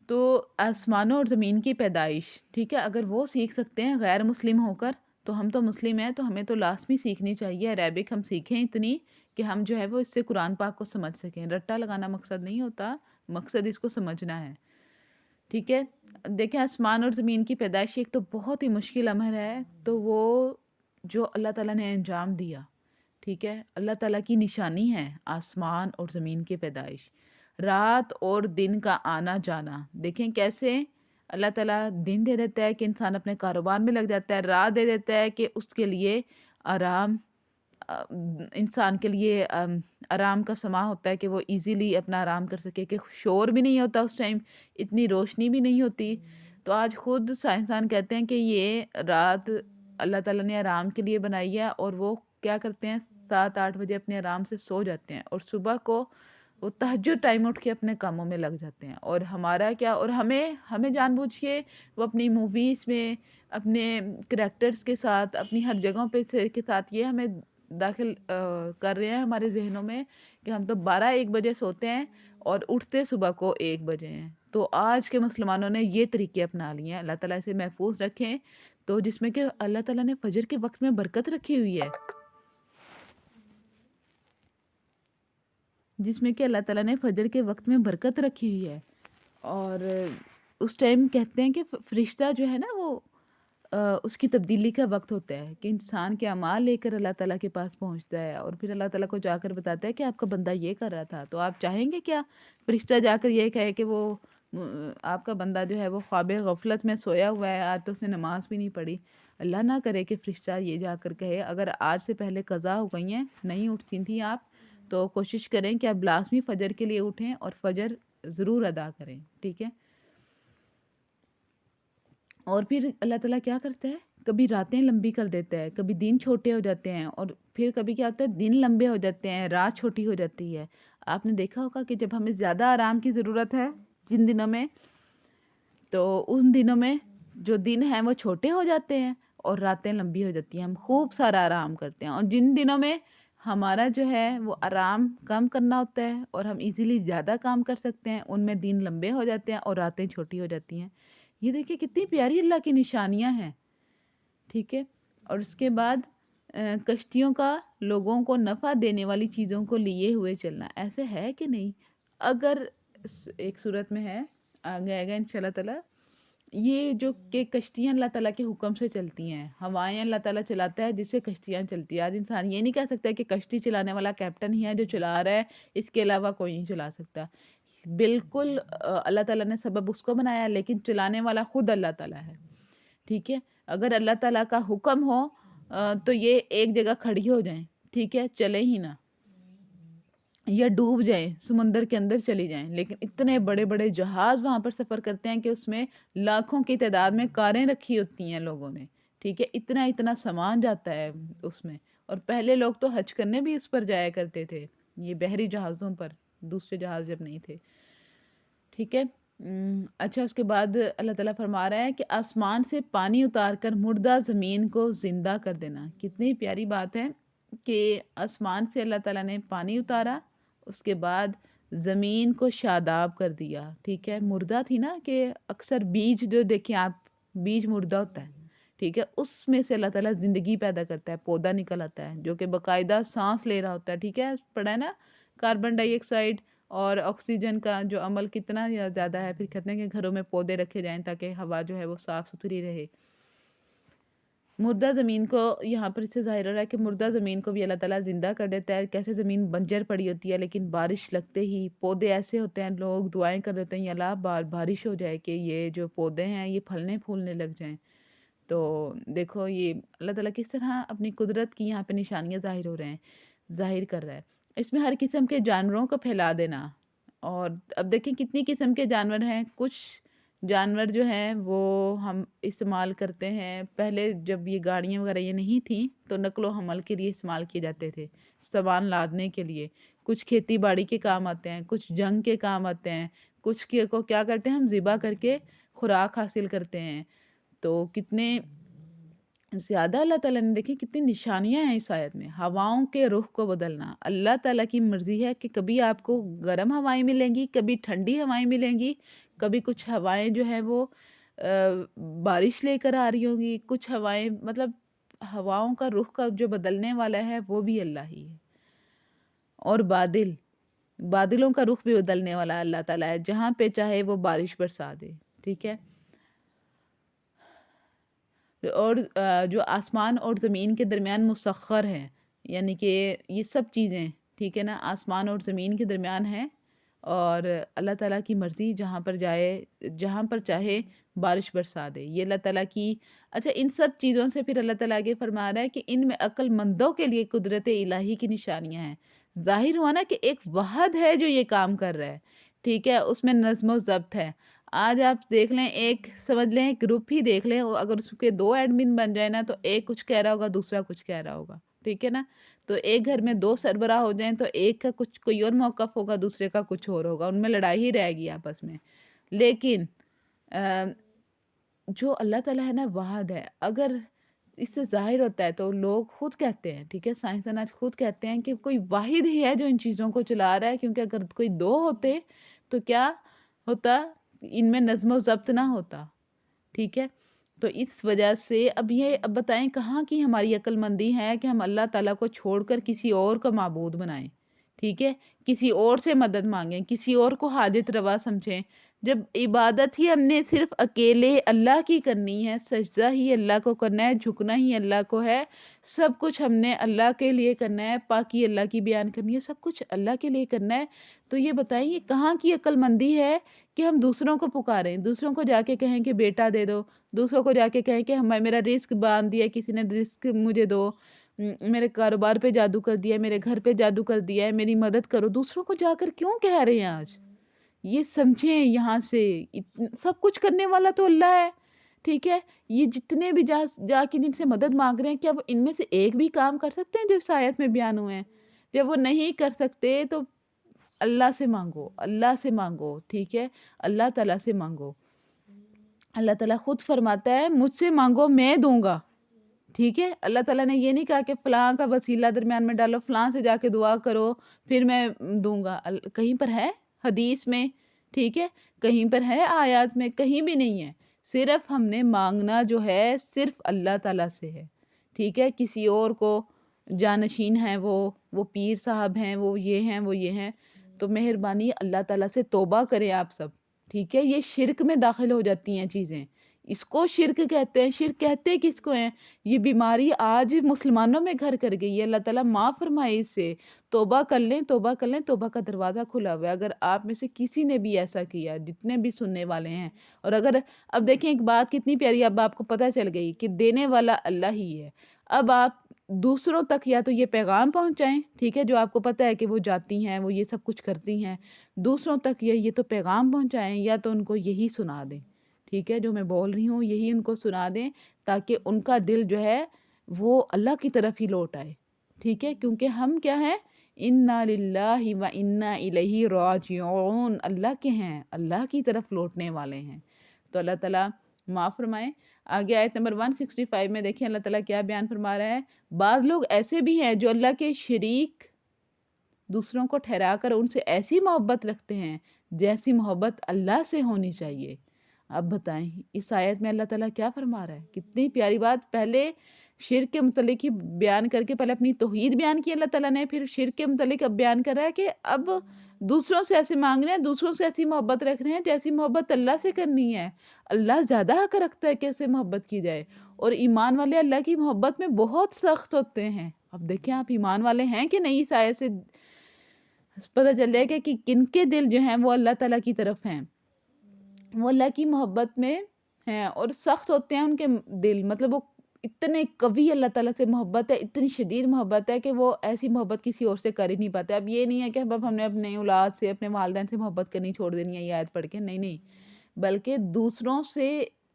تو آسمانوں اور زمین کی پیدائش، ٹھیک ہے، اگر وہ سیکھ سکتے ہیں غیر مسلم ہو کر، تو ہم تو مسلم ہیں، تو ہمیں تو لازمی سیکھنی چاہیے. عربک ہم سیکھیں اتنی کہ ہم جو ہے وہ اس سے قرآن پاک کو سمجھ سکیں. رٹا لگانا مقصد نہیں ہوتا، مقصد اس کو سمجھنا ہے. ٹھیک ہے، دیکھیں آسمان اور زمین کی پیدائش ایک تو بہت ہی مشکل امر ہے، تو وہ جو اللہ تعالیٰ نے انجام دیا، ٹھیک ہے، اللہ تعالیٰ کی نشانی ہے آسمان اور زمین کی پیدائش. رات اور دن کا آنا جانا، دیکھیں کیسے اللہ تعالیٰ دن دے دیتا ہے کہ انسان اپنے کاروبار میں لگ جاتا ہے، رات دے دیتا ہے کہ اس کے لیے آرام انسان کے لیے آرام کا سما ہوتا ہے کہ وہ ایزیلی اپنا آرام کر سکے، کہ شور بھی نہیں ہوتا اس ٹائم، اتنی روشنی بھی نہیں ہوتی۔ تو آج خود سائنسدان کہتے ہیں کہ یہ رات اللہ تعالیٰ نے آرام کے لیے بنائی ہے، اور وہ کیا کرتے ہیں 7-8 بجے اپنے آرام سے سو جاتے ہیں، اور صبح کو وہ تہجد ٹائم اٹھ کے اپنے کاموں میں لگ جاتے ہیں۔ اور ہمارا کیا، اور ہمیں جان بوجھ کے وہ اپنی موویز میں اپنے کریکٹرز کے ساتھ اپنی ہر جگہوں پہ کے ساتھ یہ ہمیں داخل کر رہے ہیں ہمارے ذہنوں میں کہ ہم تو 12-1 بجے سوتے ہیں اور اٹھتے صبح کو 1 بجے ہیں۔ تو آج کے مسلمانوں نے یہ طریقے اپنا لیے ہیں۔ اللہ تعالیٰ اسے محفوظ رکھیں۔ تو جس میں کہ اللہ تعالیٰ نے فجر کے وقت میں برکت رکھی ہوئی ہے، جس میں کہ اللہ تعالیٰ نے فجر کے وقت میں برکت رکھی ہوئی ہے۔ اور اس ٹائم کہتے ہیں کہ فرشتہ جو ہے نا وہ اس کی تبدیلی کا وقت ہوتا ہے کہ انسان کے اعمال لے کر اللہ تعالیٰ کے پاس پہنچتا ہے، اور پھر اللہ تعالیٰ کو جا کر بتاتا ہے کہ آپ کا بندہ یہ کر رہا تھا۔ تو آپ چاہیں گے کیا فرشتہ جا کر یہ کہے کہ وہ آپ کا بندہ جو ہے وہ خواب غفلت میں سویا ہوا ہے، آج تو اس نے نماز بھی نہیں پڑھی؟ اللہ نہ کرے کہ فرشتہ یہ جا کر کہے۔ اگر آج سے پہلے قضا ہو گئی ہیں، نہیں اٹھتی تھیں آپ، تو کوشش کریں کہ آپ لازمی فجر کے لیے اٹھیں اور فجر ضرور ادا کریں، ٹھیک ہے؟ اور پھر اللہ تعالیٰ کیا کرتا ہے، کبھی راتیں لمبی کر دیتا ہے، کبھی دن چھوٹے ہو جاتے ہیں، اور پھر کبھی کیا ہوتا ہے دن لمبے ہو جاتے ہیں، رات چھوٹی ہو جاتی ہے۔ آپ نے دیکھا ہوگا کہ جب ہمیں زیادہ آرام کی ضرورت ہے جن دنوں میں، تو ان دنوں میں جو دن ہیں وہ چھوٹے ہو جاتے ہیں اور راتیں لمبی ہو جاتی ہیں، ہم خوب سارا آرام کرتے ہیں۔ اور جن دنوں میں ہمارا جو ہے وہ آرام کم کرنا ہوتا ہے اور ہم ایزیلی زیادہ کام کر سکتے ہیں، ان میں دن لمبے ہو جاتے ہیں اور راتیں چھوٹی ہو جاتی ہیں۔ یہ دیکھیں کتنی پیاری اللہ کی نشانیاں ہیں، ٹھیک ہے؟ اور اس کے بعد کشتیوں کا لوگوں کو نفع دینے والی چیزوں کو لیے ہوئے چلنا، ایسے ہے کہ نہیں؟ اگر ایک صورت میں ہے، آگے آئے گا انشاءاللہ تعالیٰ، یہ جو کہ کشتیاں اللہ تعالیٰ کے حکم سے چلتی ہیں، ہوائیں اللہ تعالیٰ چلاتا ہے جس سے کشتیاں چلتی ہیں۔ آج انسان یہ نہیں کہہ سکتا کہ کشتی چلانے والا کیپٹن ہی ہے جو چلا رہا ہے، اس کے علاوہ کوئی نہیں چلا سکتا۔ بالکل اللہ تعالیٰ نے سبب اس کو بنایا، لیکن چلانے والا خود اللہ تعالیٰ ہے، ٹھیک ہے؟ اگر اللہ تعالیٰ کا حکم ہو تو یہ ایک جگہ کھڑی ہو جائیں، ٹھیک ہے، چلیں ہی نہ، یا ڈوب جائیں، سمندر کے اندر چلی جائیں، لیکن اتنے بڑے بڑے جہاز وہاں پر سفر کرتے ہیں کہ اس میں لاکھوں کی تعداد میں کاریں رکھی ہوتی ہیں لوگوں نے، ٹھیک ہے، اتنا سامان جاتا ہے اس میں۔ اور پہلے لوگ تو حج کرنے بھی اس پر جایا کرتے تھے، یہ بحری جہازوں پر، دوسرے جہاز جب نہیں تھے، ٹھیک ہے۔ اچھا، اس کے بعد اللہ تعالیٰ فرما رہا ہے کہ آسمان سے پانی اتار کر مردہ زمین کو زندہ کر دینا۔ کتنی پیاری بات ہے کہ آسمان سے اللہ تعالیٰ نے پانی اتارا، اس کے بعد زمین کو شاداب کر دیا، ٹھیک ہے۔ مردہ تھی نا، کہ اکثر بیج جو دیکھیں آپ، بیج مردہ ہوتا ہے، ٹھیک ہے، اس میں سے اللہ تعالیٰ زندگی پیدا کرتا ہے، پودا نکل آتا ہے جو کہ باقاعدہ سانس لے رہا ہوتا ہے، ٹھیک ہے، پڑھا ہے نا، کاربن ڈائی آکسائڈ اور آکسیجن کا جو عمل کتنا زیادہ ہے۔ پھر کہتے ہیں کہ گھروں میں پودے رکھے جائیں تاکہ ہوا جو ہے وہ صاف ستھری رہے۔ مردہ زمین کو یہاں پر اس سے ظاہر ہو رہا ہے کہ مردہ زمین کو بھی اللہ تعالیٰ زندہ کر دیتا ہے۔ کیسے زمین بنجر پڑی ہوتی ہے، لیکن بارش لگتے ہی پودے ایسے ہوتے ہیں، لوگ دعائیں کر دیتے ہیں یا اللہ بارش ہو جائے کہ یہ جو پودے ہیں یہ پھلنے پھولنے لگ جائیں۔ تو دیکھو یہ اللہ تعالیٰ کس طرح اپنی قدرت کی یہاں پہ نشانیاں ظاہر کر رہا ہے۔ اس میں ہر قسم کے جانوروں کو پھیلا دینا، اور اب دیکھیں کتنی قسم کے جانور ہیں۔ کچھ جانور جو ہیں وہ ہم استعمال کرتے ہیں، پہلے جب یہ گاڑیاں وغیرہ یہ نہیں تھیں تو نقل و حمل کے لیے استعمال کیے جاتے تھے، سامان لادنے کے لیے۔ کچھ کھیتی باڑی کے کام آتے ہیں، کچھ جنگ کے کام آتے ہیں، کچھ کو کیا کرتے ہیں ہم ذبح کر کے خوراک حاصل کرتے ہیں۔ تو کتنے زیادہ اللہ تعالیٰ نے دیکھی کتنی نشانیاں ہیں اس آیت میں۔ ہواؤں کے رخ کو بدلنا، اللہ تعالیٰ کی مرضی ہے کہ کبھی آپ کو گرم ہوائیں ملیں گی، کبھی ٹھنڈی ہوائیں ملیں گی، کبھی کچھ ہوائیں جو ہیں وہ بارش لے کر آ رہی ہوں گی، کچھ ہوائیں، مطلب ہواؤں کا رخ کا جو بدلنے والا ہے وہ بھی اللہ ہی ہے۔ اور بادلوں کا رخ بھی بدلنے والا اللہ تعالیٰ ہے، جہاں پہ چاہے وہ بارش برسا دے، ٹھیک ہے۔ اور جو آسمان اور زمین کے درمیان مسخر ہے، یعنی کہ یہ سب چیزیں، ٹھیک ہے نا، آسمان اور زمین کے درمیان ہیں، اور اللہ تعالیٰ کی مرضی جہاں پر جائے، جہاں پر چاہے بارش برسا دے، یہ اللہ تعالیٰ کی۔ اچھا، ان سب چیزوں سے پھر اللہ تعالیٰ آگے فرما رہا ہے کہ ان میں عقل مندوں کے لیے قدرت الہی کی نشانیاں ہیں۔ ظاہر ہوا نا کہ ایک واحد ہے جو یہ کام کر رہا ہے، ٹھیک ہے، اس میں نظم و ضبط ہے۔ آج آپ دیکھ لیں، ایک سمجھ لیں ایک گروپ ہی دیکھ لیں، اگر اس کے 2 ایڈمن بن جائے نا تو ایک کچھ کہہ رہا ہوگا، دوسرا کچھ کہہ رہا ہوگا، ٹھیک ہے نا۔ تو ایک گھر میں 2 سربراہ ہو جائیں تو ایک کا کچھ کوئی اور موقف ہوگا، دوسرے کا کچھ اور ہوگا، ان میں لڑائی ہی رہے گی آپس میں۔ لیکن جو اللہ تعالیٰ ہے نا واحد ہے، اگر اس سے ظاہر ہوتا ہے تو لوگ خود کہتے ہیں، ٹھیک ہے، سائنسدان آج خود کہتے ہیں کہ کوئی واحد ہی ہے جو ان چیزوں کو چلا رہا ہے، کیونکہ اگر کوئی 2 ہوتے تو کیا ہوتا، ان میں نظم و ضبط نہ ہوتا، ٹھیک ہے۔ تو اس وجہ سے اب بتائیں کہاں کی ہماری عقل مندی ہے کہ ہم اللہ تعالیٰ کو چھوڑ کر کسی اور کو معبود بنائیں، ٹھیک ہے، کسی اور سے مدد مانگیں، کسی اور کو حاجت روا سمجھیں، جب عبادت ہی ہم نے صرف اکیلے اللہ کی کرنی ہے، سجدہ ہی اللہ کو کرنا ہے، جھکنا ہی اللہ کو ہے، سب کچھ ہم نے اللہ کے لیے کرنا ہے، پاکی اللہ کی بیان کرنی ہے، سب کچھ اللہ کے لیے کرنا ہے، تو یہ بتائیں یہ کہاں کی عقل مندی ہے کہ ہم دوسروں کو پکاریں، دوسروں کو جا کے کہیں کہ بیٹا دے دو، دوسروں کو جا کے کہیں کہ میرا رزق باندھ دیا کسی نے، رزق مجھے دو، میرے کاروبار پہ جادو کر دیا، میرے گھر پہ جادو کر دیا ہے، میری مدد کرو، دوسروں کو جا کر کیوں کہہ رہے ہیں آج؟ یہ سمجھیں یہاں سے سب کچھ کرنے والا تو اللہ ہے، ٹھیک ہے۔ یہ جتنے بھی جا کے جن سے مدد مانگ رہے ہیں، کیا وہ ان میں سے ایک بھی کام کر سکتے ہیں جو اس آیت میں بیان ہوئے ہیں؟ جب وہ نہیں کر سکتے تو اللہ سے مانگو، اللہ سے مانگو، ٹھیک ہے، اللہ تعالیٰ سے مانگو۔ اللہ تعالیٰ خود فرماتا ہے مجھ سے مانگو میں دوں گا، ٹھیک ہے۔ اللہ تعالیٰ نے یہ نہیں کہا کہ فلاں کا وسیلہ درمیان میں ڈالو، فلاں سے جا کے دعا کرو پھر میں دوں گا، کہیں پر ہے حدیث میں، ٹھیک ہے، کہیں پر ہے آیات میں، کہیں بھی نہیں ہے۔ صرف ہم نے مانگنا جو ہے صرف اللہ تعالیٰ سے ہے، ٹھیک ہے، کسی اور کو جانشین ہیں، وہ پیر صاحب ہیں، وہ یہ ہیں، وہ یہ ہیں، تو مہربانی اللہ تعالیٰ سے توبہ کریں آپ سب، ٹھیک ہے۔ یہ شرک میں داخل ہو جاتی ہیں چیزیں، اس کو شرک کہتے ہیں۔ شرک کہتے کس کو ہیں؟ یہ بیماری آج مسلمانوں میں گھر کر گئی ہے، اللہ تعالیٰ معاف فرمائے اس سے، توبہ کر لیں، توبہ کر لیں، توبہ کا دروازہ کھلا ہوا ہے۔ اگر آپ میں سے کسی نے بھی ایسا کیا، جتنے بھی سننے والے ہیں، اور اگر اب دیکھیں ایک بات کتنی پیاری، اب آپ کو پتہ چل گئی کہ دینے والا اللہ ہی ہے، اب آپ دوسروں تک یا تو یہ پیغام پہنچائیں، ٹھیک ہے، جو آپ کو پتہ ہے کہ وہ جاتی ہیں، وہ یہ سب کچھ کرتی ہیں، دوسروں تک یہ تو پیغام پہنچائیں، یا تو ان کو یہی سنا دیں، ٹھیک ہے، جو میں بول رہی ہوں یہی ان کو سنا دیں، تاکہ ان کا دل جو ہے وہ اللہ کی طرف ہی لوٹ آئے، ٹھیک ہے، کیونکہ ہم کیا ہیں، انا للہ و انا الیہ راجعون، اللہ کے ہیں، اللہ کی طرف لوٹنے والے ہیں۔ تو اللہ تعالیٰ معاف فرمائیں۔ آگے آیت نمبر 165 میں دیکھیں اللہ تعالیٰ کیا بیان فرما رہا ہے۔ بعض لوگ ایسے بھی ہیں جو اللہ کے شریک دوسروں کو ٹھہرا کر ان سے ایسی محبت رکھتے ہیں جیسی محبت اللہ سے ہونی چاہیے۔ اب بتائیں اس آیت میں اللہ تعالیٰ کیا فرما رہا ہے، کتنی پیاری بات۔ پہلے شرک کے متعلق ہی بیان کر کے پہلے اپنی توحید بیان کی اللہ تعالیٰ نے، پھر شرک کے متعلق اب بیان کر رہا ہے کہ اب دوسروں سے ایسے مانگ رہے ہیں، دوسروں سے ایسی محبت رکھ رہے ہیں جیسی محبت اللہ سے کرنی ہے۔ اللہ زیادہ حق رکھتا ہے کہ اسے محبت کی جائے، اور ایمان والے اللہ کی محبت میں بہت سخت ہوتے ہیں۔ اب دیکھیں آپ ایمان والے ہیں کہ نہیں، اس آیت سے پتہ چل جائے گا کہ کن کے دل جو ہیں وہ اللہ تعالیٰ کی طرف ہیں، وہ اللہ کی محبت میں ہیں، اور سخت ہوتے ہیں ان کے دل، مطلب وہ اتنے قوی اللہ تعالیٰ سے محبت ہے، اتنی شدید محبت ہے کہ وہ ایسی محبت کسی اور سے کر ہی نہیں پاتے۔ اب یہ نہیں ہے کہ اب ہم نے اپنے اولاد سے، اپنے والدین سے محبت کرنی چھوڑ دینی ہے یہ آیت پڑھ کے، نہیں، بلکہ دوسروں سے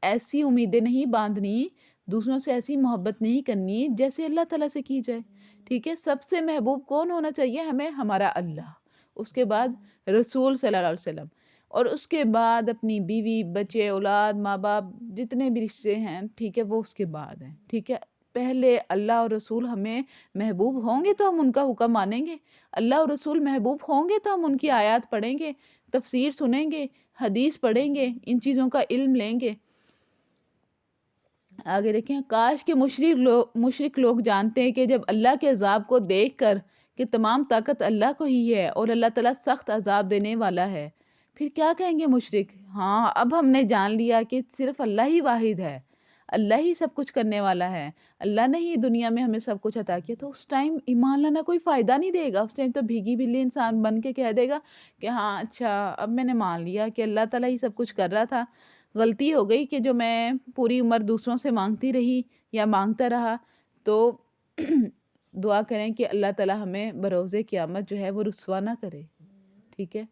ایسی امیدیں نہیں باندھنی، دوسروں سے ایسی محبت نہیں کرنی جیسے اللہ تعالیٰ سے کی جائے، ٹھیک ہے۔ سب سے محبوب کون ہونا چاہیے ہمیں؟ ہمارا اللہ، اس کے بعد رسول صلی اللہ علیہ وسلم، اور اس کے بعد اپنی بیوی، بچے، اولاد، ماں باپ، جتنے بھی رشتے ہیں، ٹھیک ہے، وہ اس کے بعد ہیں، ٹھیک ہے۔ پہلے اللہ اور رسول ہمیں محبوب ہوں گے تو ہم ان کا حکم مانیں گے، اللہ اور رسول محبوب ہوں گے تو ہم ان کی آیات پڑھیں گے، تفسیر سنیں گے، حدیث پڑھیں گے، ان چیزوں کا علم لیں گے۔ آگے دیکھیں، کاش کہ مشرک لوگ جانتے ہیں کہ جب اللہ کے عذاب کو دیکھ کر کہ تمام طاقت اللہ کو ہی ہے اور اللہ تعالیٰ سخت عذاب دینے والا ہے، پھر کیا کہیں گے مشرک؟ ہاں اب ہم نے جان لیا کہ صرف اللہ ہی واحد ہے، اللہ ہی سب کچھ کرنے والا ہے، اللہ نے ہی دنیا میں ہمیں سب کچھ عطا کیا، تو اس ٹائم ایمان لانا کوئی فائدہ نہیں دے گا۔ اس ٹائم تو بھیگی بلی انسان بن کے کہہ دے گا کہ ہاں اچھا اب میں نے مان لیا کہ اللہ تعالیٰ ہی سب کچھ کر رہا تھا، غلطی ہو گئی کہ جو میں پوری عمر دوسروں سے مانگتی رہی یا مانگتا رہا۔ تو دعا کریں کہ اللہ تعالیٰ ہمیں بروز قیامت جو ہے وہ رسوا نہ کرے، ٹھیک ہے،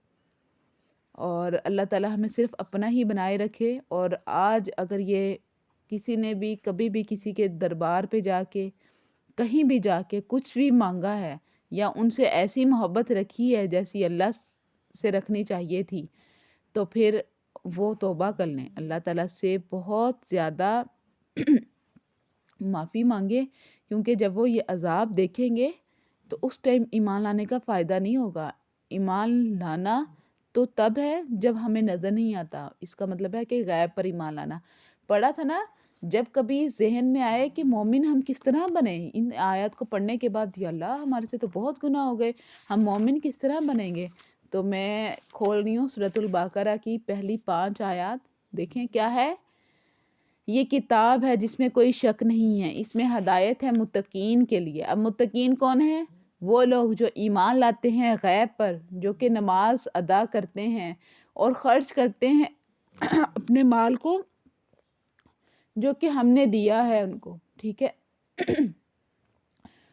اور اللہ تعالیٰ ہمیں صرف اپنا ہی بنائے رکھے۔ اور آج اگر یہ کسی نے بھی کبھی بھی کسی کے دربار پہ جا کے کہیں بھی جا کے کچھ بھی مانگا ہے یا ان سے ایسی محبت رکھی ہے جیسی اللہ سے رکھنی چاہیے تھی، تو پھر وہ توبہ کر لیں، اللہ تعالیٰ سے بہت زیادہ معافی مانگے، کیونکہ جب وہ یہ عذاب دیکھیں گے تو اس ٹائم ایمان لانے کا فائدہ نہیں ہوگا۔ ایمان لانا تو تب ہے جب ہمیں نظر نہیں آتا، اس کا مطلب ہے کہ غیب پر ایمان لانا۔ پڑھا تھا نا، جب کبھی ذہن میں آئے کہ مومن ہم کس طرح بنیں، ان آیات کو پڑھنے کے بعد یا اللہ ہمارے سے تو بہت گناہ ہو گئے، ہم مومن کس طرح بنیں گے، تو میں کھول رہی ہوں سورۃ البقرہ کی پہلی 5 آیات، دیکھیں کیا ہے۔ یہ کتاب ہے جس میں کوئی شک نہیں ہے، اس میں ہدایت ہے متقین کے لیے۔ اب متقین کون ہیں؟ وہ لوگ جو ایمان لاتے ہیں غیب پر، جو کہ نماز ادا کرتے ہیں اور خرچ کرتے ہیں اپنے مال کو جو کہ ہم نے دیا ہے ان کو، ٹھیک ہے۔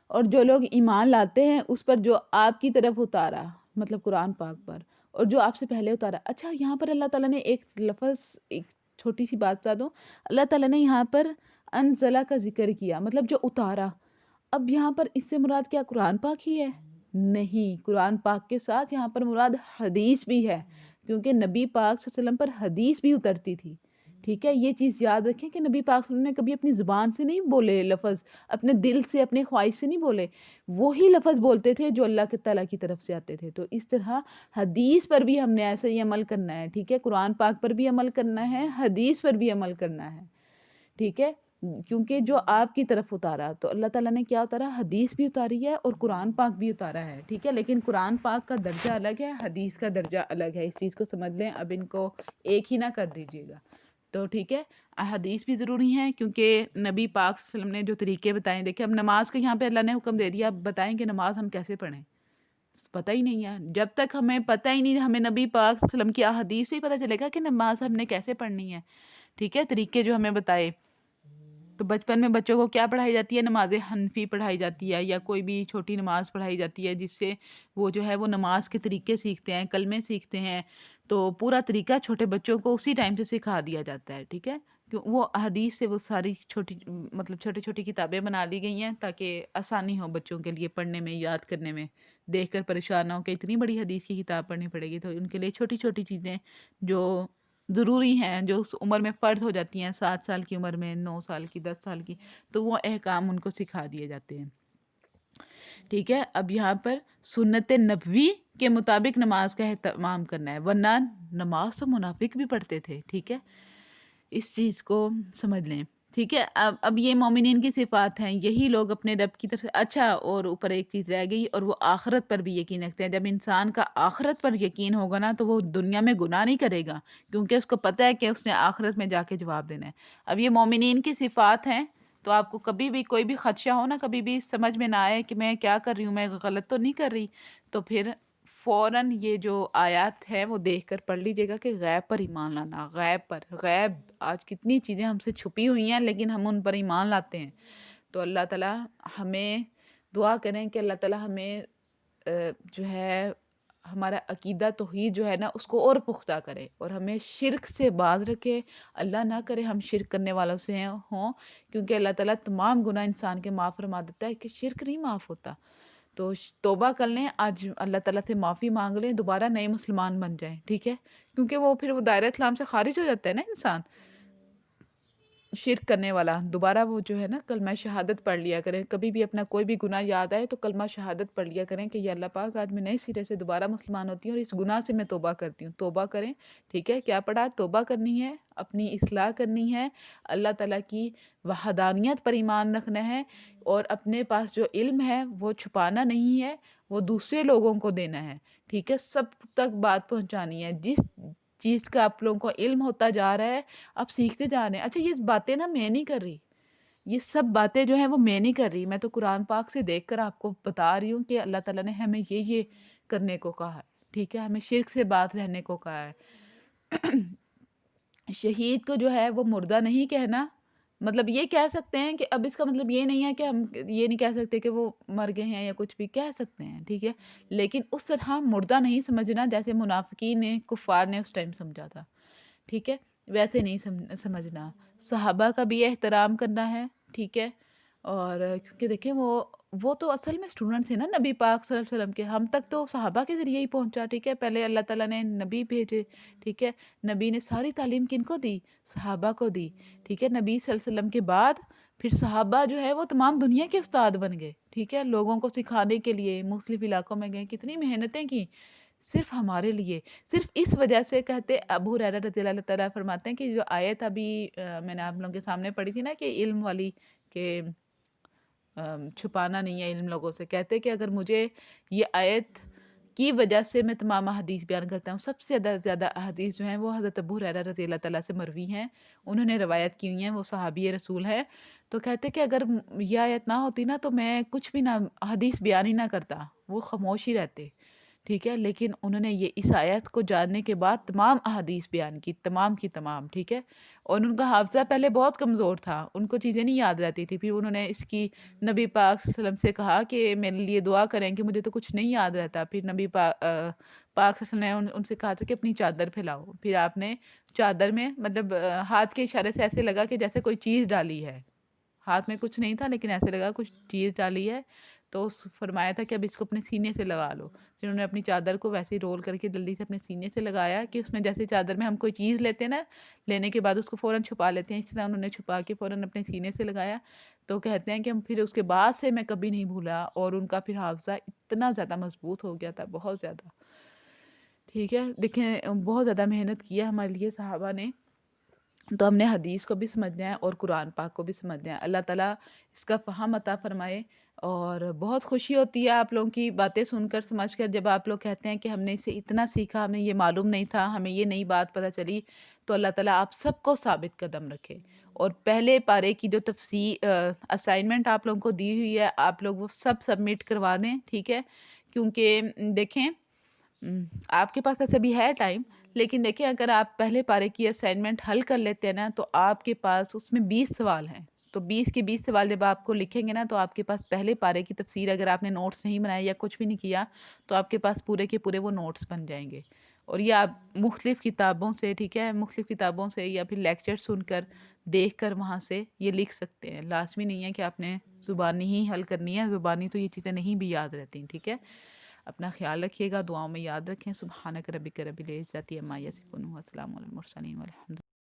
اور جو لوگ ایمان لاتے ہیں اس پر جو آپ کی طرف اتارا، مطلب قرآن پاک پر، اور جو آپ سے پہلے اتارا۔ اچھا یہاں پر اللہ تعالیٰ نے ایک لفظ، ایک چھوٹی سی بات بتا دوں، اللہ تعالیٰ نے یہاں پر انزلہ کا ذکر کیا، مطلب جو اتارا۔ اب یہاں پر اس سے مراد کیا قرآن پاک ہی ہے؟ نہیں، قرآن پاک کے ساتھ یہاں پر مراد حدیث بھی ہے، کیونکہ نبی پاک صلی اللہ علیہ وسلم پر حدیث بھی اترتی تھی، ٹھیک ہے۔ یہ چیز یاد رکھیں کہ نبی پاک صلی اللہ علیہ وسلم نے کبھی اپنی زبان سے نہیں بولے لفظ، اپنے دل سے اپنے خواہش سے نہیں بولے، وہی لفظ بولتے تھے جو اللہ تعالیٰ کی طرف سے آتے تھے۔ تو اس طرح حدیث پر بھی ہم نے ایسا ہی عمل کرنا ہے، ٹھیک ہے، قرآن پاک پر بھی عمل کرنا ہے، حدیث پر بھی عمل کرنا ہے، ٹھیک ہے، کیونکہ جو آپ کی طرف اتارا، تو اللہ تعالیٰ نے کیا اتارا؟ حدیث بھی اتاری ہے اور قرآن پاک بھی اتارا ہے، ٹھیک ہے، لیکن قرآن پاک کا درجہ الگ ہے، حدیث کا درجہ الگ ہے، اس چیز کو سمجھ لیں، اب ان کو ایک ہی نہ کر دیجیے گا، تو ٹھیک ہے۔ حدیث بھی ضروری ہیں کیونکہ نبی پاک صلی اللہ علیہ وسلم نے جو طریقے بتائیں، دیکھیں اب نماز کا یہاں پہ اللہ نے حکم دے دیا، اب بتائیں کہ نماز ہم کیسے پڑھیں، پتہ ہی نہیں ہے، جب تک ہمیں پتہ ہی نہیں، ہمیں نبی پاک صلی اللہ علیہ وسلم کی احادیث سے ہی پتہ چلے گا کہ نماز ہم نے کیسے پڑھنی ہے، ٹھیک ہے، طریقے جو ہمیں بتائے۔ تو بچپن میں بچوں کو کیا پڑھائی جاتی ہے؟ نماز حنفی پڑھائی جاتی ہے، یا کوئی بھی چھوٹی نماز پڑھائی جاتی ہے جس سے وہ جو ہے وہ نماز کے طریقے سیکھتے ہیں، کلمے سیکھتے ہیں، تو پورا طریقہ چھوٹے بچوں کو اسی ٹائم سے سکھا دیا جاتا ہے، ٹھیک ہے، وہ حدیث سے وہ ساری چھوٹی مطلب چھوٹی چھوٹی کتابیں بنا لی گئی ہیں تاکہ آسانی ہو بچوں کے لیے پڑھنے میں، یاد کرنے میں، دیکھ کر پریشان نہ ہو کہ اتنی بڑی حدیث کی کتاب پڑھنی پڑے گی، تو ان کے لیے چھوٹی چھوٹی چیزیں جو ضروری ہیں، جو اس عمر میں فرض ہو جاتی ہیں، 7 سال کی عمر میں، 9 سال کی، 10 سال کی، تو وہ احکام ان کو سکھا دیے جاتے ہیں، ٹھیک ہے۔ اب یہاں پر سنت نبوی کے مطابق نماز کا اہتمام کرنا ہے، ورنہ نماز تو منافق بھی پڑھتے تھے، ٹھیک ہے، اس چیز کو سمجھ لیں، ٹھیک ہے۔ اب یہ مومنین کی صفات ہیں، یہی لوگ اپنے رب کی طرف سے، اچھا اور اوپر ایک چیز رہ گئی، اور وہ آخرت پر بھی یقین رکھتے ہیں۔ جب انسان کا آخرت پر یقین ہوگا نا تو وہ دنیا میں گناہ نہیں کرے گا، کیونکہ اس کو پتہ ہے کہ اس نے آخرت میں جا کے جواب دینا ہے۔ اب یہ مومنین کی صفات ہیں، تو آپ کو کبھی بھی کوئی بھی خدشہ ہو نا، کبھی بھی سمجھ میں نہ آئے کہ میں کیا کر رہی ہوں، میں غلط تو نہیں کر رہی، تو پھر فوراً یہ جو آیات ہے وہ دیکھ کر پڑھ لیجیے گا کہ غیب پر ایمان لانا، غیب پر، غیب آج کتنی چیزیں ہم سے چھپی ہوئی ہیں لیکن ہم ان پر ایمان لاتے ہیں، تو اللہ تعالیٰ ہمیں دعا کریں کہ اللہ تعالیٰ ہمیں جو ہے ہمارا عقیدہ توحید جو ہے نا اس کو اور پختہ کرے، اور ہمیں شرک سے باز رکھے، اللہ نہ کرے ہم شرک کرنے والوں سے ہوں، کیونکہ اللہ تعالیٰ تمام گناہ انسان کے معاف فرما دیتا ہے، کہ شرک نہیں معاف ہوتا۔ تو توبہ کر لیں، آج اللہ تعالیٰ سے معافی مانگ لیں، دوبارہ نئے مسلمان بن جائیں، ٹھیک ہے، کیونکہ وہ پھر وہ دائرہ اسلام سے خارج ہو جاتا ہے نا انسان، شرک کرنے والا، دوبارہ وہ جو ہے نا کلمہ شہادت پڑھ لیا کریں، کبھی بھی اپنا کوئی بھی گناہ یاد آئے تو کلمہ شہادت پڑھ لیا کریں کہ یا اللہ پاک آج میں نئے سرے سے دوبارہ مسلمان ہوتی ہوں اور اس گناہ سے میں توبہ کرتی ہوں، توبہ کریں، ٹھیک ہے۔ کیا پڑھا؟ توبہ کرنی ہے، اپنی اصلاح کرنی ہے، اللہ تعالیٰ کی وحدانیت پر ایمان رکھنا ہے، اور اپنے پاس جو علم ہے وہ چھپانا نہیں ہے، وہ دوسرے لوگوں کو دینا ہے، ٹھیک ہے، سب تک بات پہنچانی ہے، چیز کا آپ لوگوں کو علم ہوتا جا رہا ہے، آپ سیکھتے جا رہے ہیں۔ اچھا یہ باتیں نا میں نہیں کر رہی، یہ سب باتیں جو ہیں وہ میں نہیں کر رہی، میں تو قرآن پاک سے دیکھ کر آپ کو بتا رہی ہوں کہ اللہ تعالیٰ نے ہمیں یہ کرنے کو کہا ہے، ٹھیک ہے، ہمیں شرک سے بات رہنے کو کہا ہے۔ شہید کو جو ہے وہ مردہ نہیں کہنا، مطلب یہ کہہ سکتے ہیں کہ اب اس کا مطلب یہ نہیں ہے کہ ہم یہ نہیں کہہ سکتے کہ وہ مر گئے ہیں یا کچھ بھی کہہ سکتے ہیں، ٹھیک ہے، لیکن اس طرح مردہ نہیں سمجھنا جیسے منافقین نے، کفار نے اس ٹائم سمجھا تھا، ٹھیک ہے، ویسے نہیں سمجھنا۔ صحابہ کا بھی احترام کرنا ہے، ٹھیک ہے، اور کیونکہ دیکھیں وہ تو اصل میں اسٹوڈنٹ تھے نا نبی پاک صلی اللہ علیہ وسلم کے، ہم تک تو صحابہ کے ذریعے ہی پہنچا، ٹھیک ہے، پہلے اللہ تعالیٰ نے نبی بھیجے، ٹھیک ہے، نبی نے ساری تعلیم کن کو دی؟ صحابہ کو دی، ٹھیک ہے، نبی صلی اللہ علیہ وسلم کے بعد پھر صحابہ جو ہے وہ تمام دنیا کے استاد بن گئے، ٹھیک ہے، لوگوں کو سکھانے کے لیے مختلف علاقوں میں گئے، کتنی محنتیں کی صرف ہمارے لیے، صرف اس وجہ سے کہتے ابو ہریرہ رضی اللہ تعالیٰ فرماتے ہیں کہ جو آیت ابھی میں نے آپ لوگوں کے سامنے پڑھی تھی نا کہ علم والی، کہ چھپانا نہیں ہے علم لوگوں سے، کہتے کہ اگر مجھے یہ آیت کی وجہ سے میں تمام احادیث بیان کرتا ہوں، سب سے زیادہ احادیث جو ہیں وہ حضرت ابو ہریرہ رضی اللہ تعالیٰ سے مروی ہیں، انہوں نے روایت کی ہوئی ہیں، وہ صحابی رسول ہیں، تو کہتے کہ اگر یہ آیت نہ ہوتی نا تو میں کچھ بھی نہ حدیث بیان ہی نہ کرتا، وہ خاموش ہی رہتے، ٹھیک ہے، لیکن انہوں نے یہ اس آیت کو جاننے کے بعد تمام احادیث بیان کی، تمام کی تمام، ٹھیک ہے، اور ان کا حافظہ پہلے بہت کمزور تھا، ان کو چیزیں نہیں یاد رہتی تھی، پھر انہوں نے اس کی نبی پاک صلی اللہ علیہ وسلم سے کہا کہ میرے لیے دعا کریں کہ مجھے تو کچھ نہیں یاد رہتا، پھر نبی پاک صلی اللہ علیہ وسلم نے ان سے کہا تھا کہ اپنی چادر پھیلاؤ، پھر آپ نے چادر میں مطلب ہاتھ کے اشارے سے ایسے لگا کہ جیسے کوئی چیز ڈالی ہے، ہاتھ میں کچھ نہیں تھا لیکن ایسے لگا کچھ چیز ڈالی ہے، تو فرمایا تھا کہ اب اس کو اپنے سینے سے لگا لو، پھر انہوں نے اپنی چادر کو ویسے ہی رول کر کے جلدی سے اپنے سینے سے لگایا کہ اس میں جیسے چادر میں ہم کوئی چیز لیتے ہیں نا، لینے کے بعد اس کو فوراً چھپا لیتے ہیں، اس طرح انہوں نے چھپا کے فوراً اپنے سینے سے لگایا، تو کہتے ہیں کہ پھر اس کے بعد سے میں کبھی نہیں بھولا، اور ان کا پھر حافظہ اتنا زیادہ مضبوط ہو گیا تھا، بہت زیادہ، ٹھیک ہے، دیکھیں بہت زیادہ محنت کی ہے ہمارے لیے صحابہ نے، تو ہم نے حدیث کو بھی سمجھنا ہے اور قرآن پاک کو بھی سمجھنا ہے، اللہ تعالیٰ اس کا فہم عطا فرمائے، اور بہت خوشی ہوتی ہے آپ لوگوں کی باتیں سن کر سمجھ کر، جب آپ لوگ کہتے ہیں کہ ہم نے اسے اتنا سیکھا، ہمیں یہ معلوم نہیں تھا، ہمیں یہ نئی بات پتہ چلی، تو اللہ تعالیٰ آپ سب کو ثابت قدم رکھے، اور پہلے پارے کی جو اسائنمنٹ آپ لوگوں کو دی ہوئی ہے، آپ لوگ وہ سب سبمٹ کروا دیں، ٹھیک ہے، کیونکہ دیکھیں آپ کے پاس ایسے بھی ہے ٹائم، لیکن دیکھیں اگر آپ پہلے پارے کی اسائنمنٹ حل کر لیتے ہیں نا تو آپ کے پاس اس میں 20 سوال ہیں، تو 20 کے 20 سوال جب آپ کو لکھیں گے نا تو آپ کے پاس پہلے پارے کی تفسیر، اگر آپ نے نوٹس نہیں بنائے یا کچھ بھی نہیں کیا تو آپ کے پاس پورے کے پورے وہ نوٹس بن جائیں گے، اور یہ آپ مختلف کتابوں سے، ٹھیک ہے، مختلف کتابوں سے یا پھر لیکچر سن کر، دیکھ کر وہاں سے یہ لکھ سکتے ہیں، لازمی نہیں ہے کہ آپ نے زبانی ہی حل کرنی ہے، زبانی تو یہ چیزیں نہیں بھی یاد رہتی، ٹھیک ہے، اپنا خیال رکھیے گا، دعاؤں میں یاد رکھیں، سبحانک ربک رب العزت عما یصفون، والسلام علی المرسلین والحمد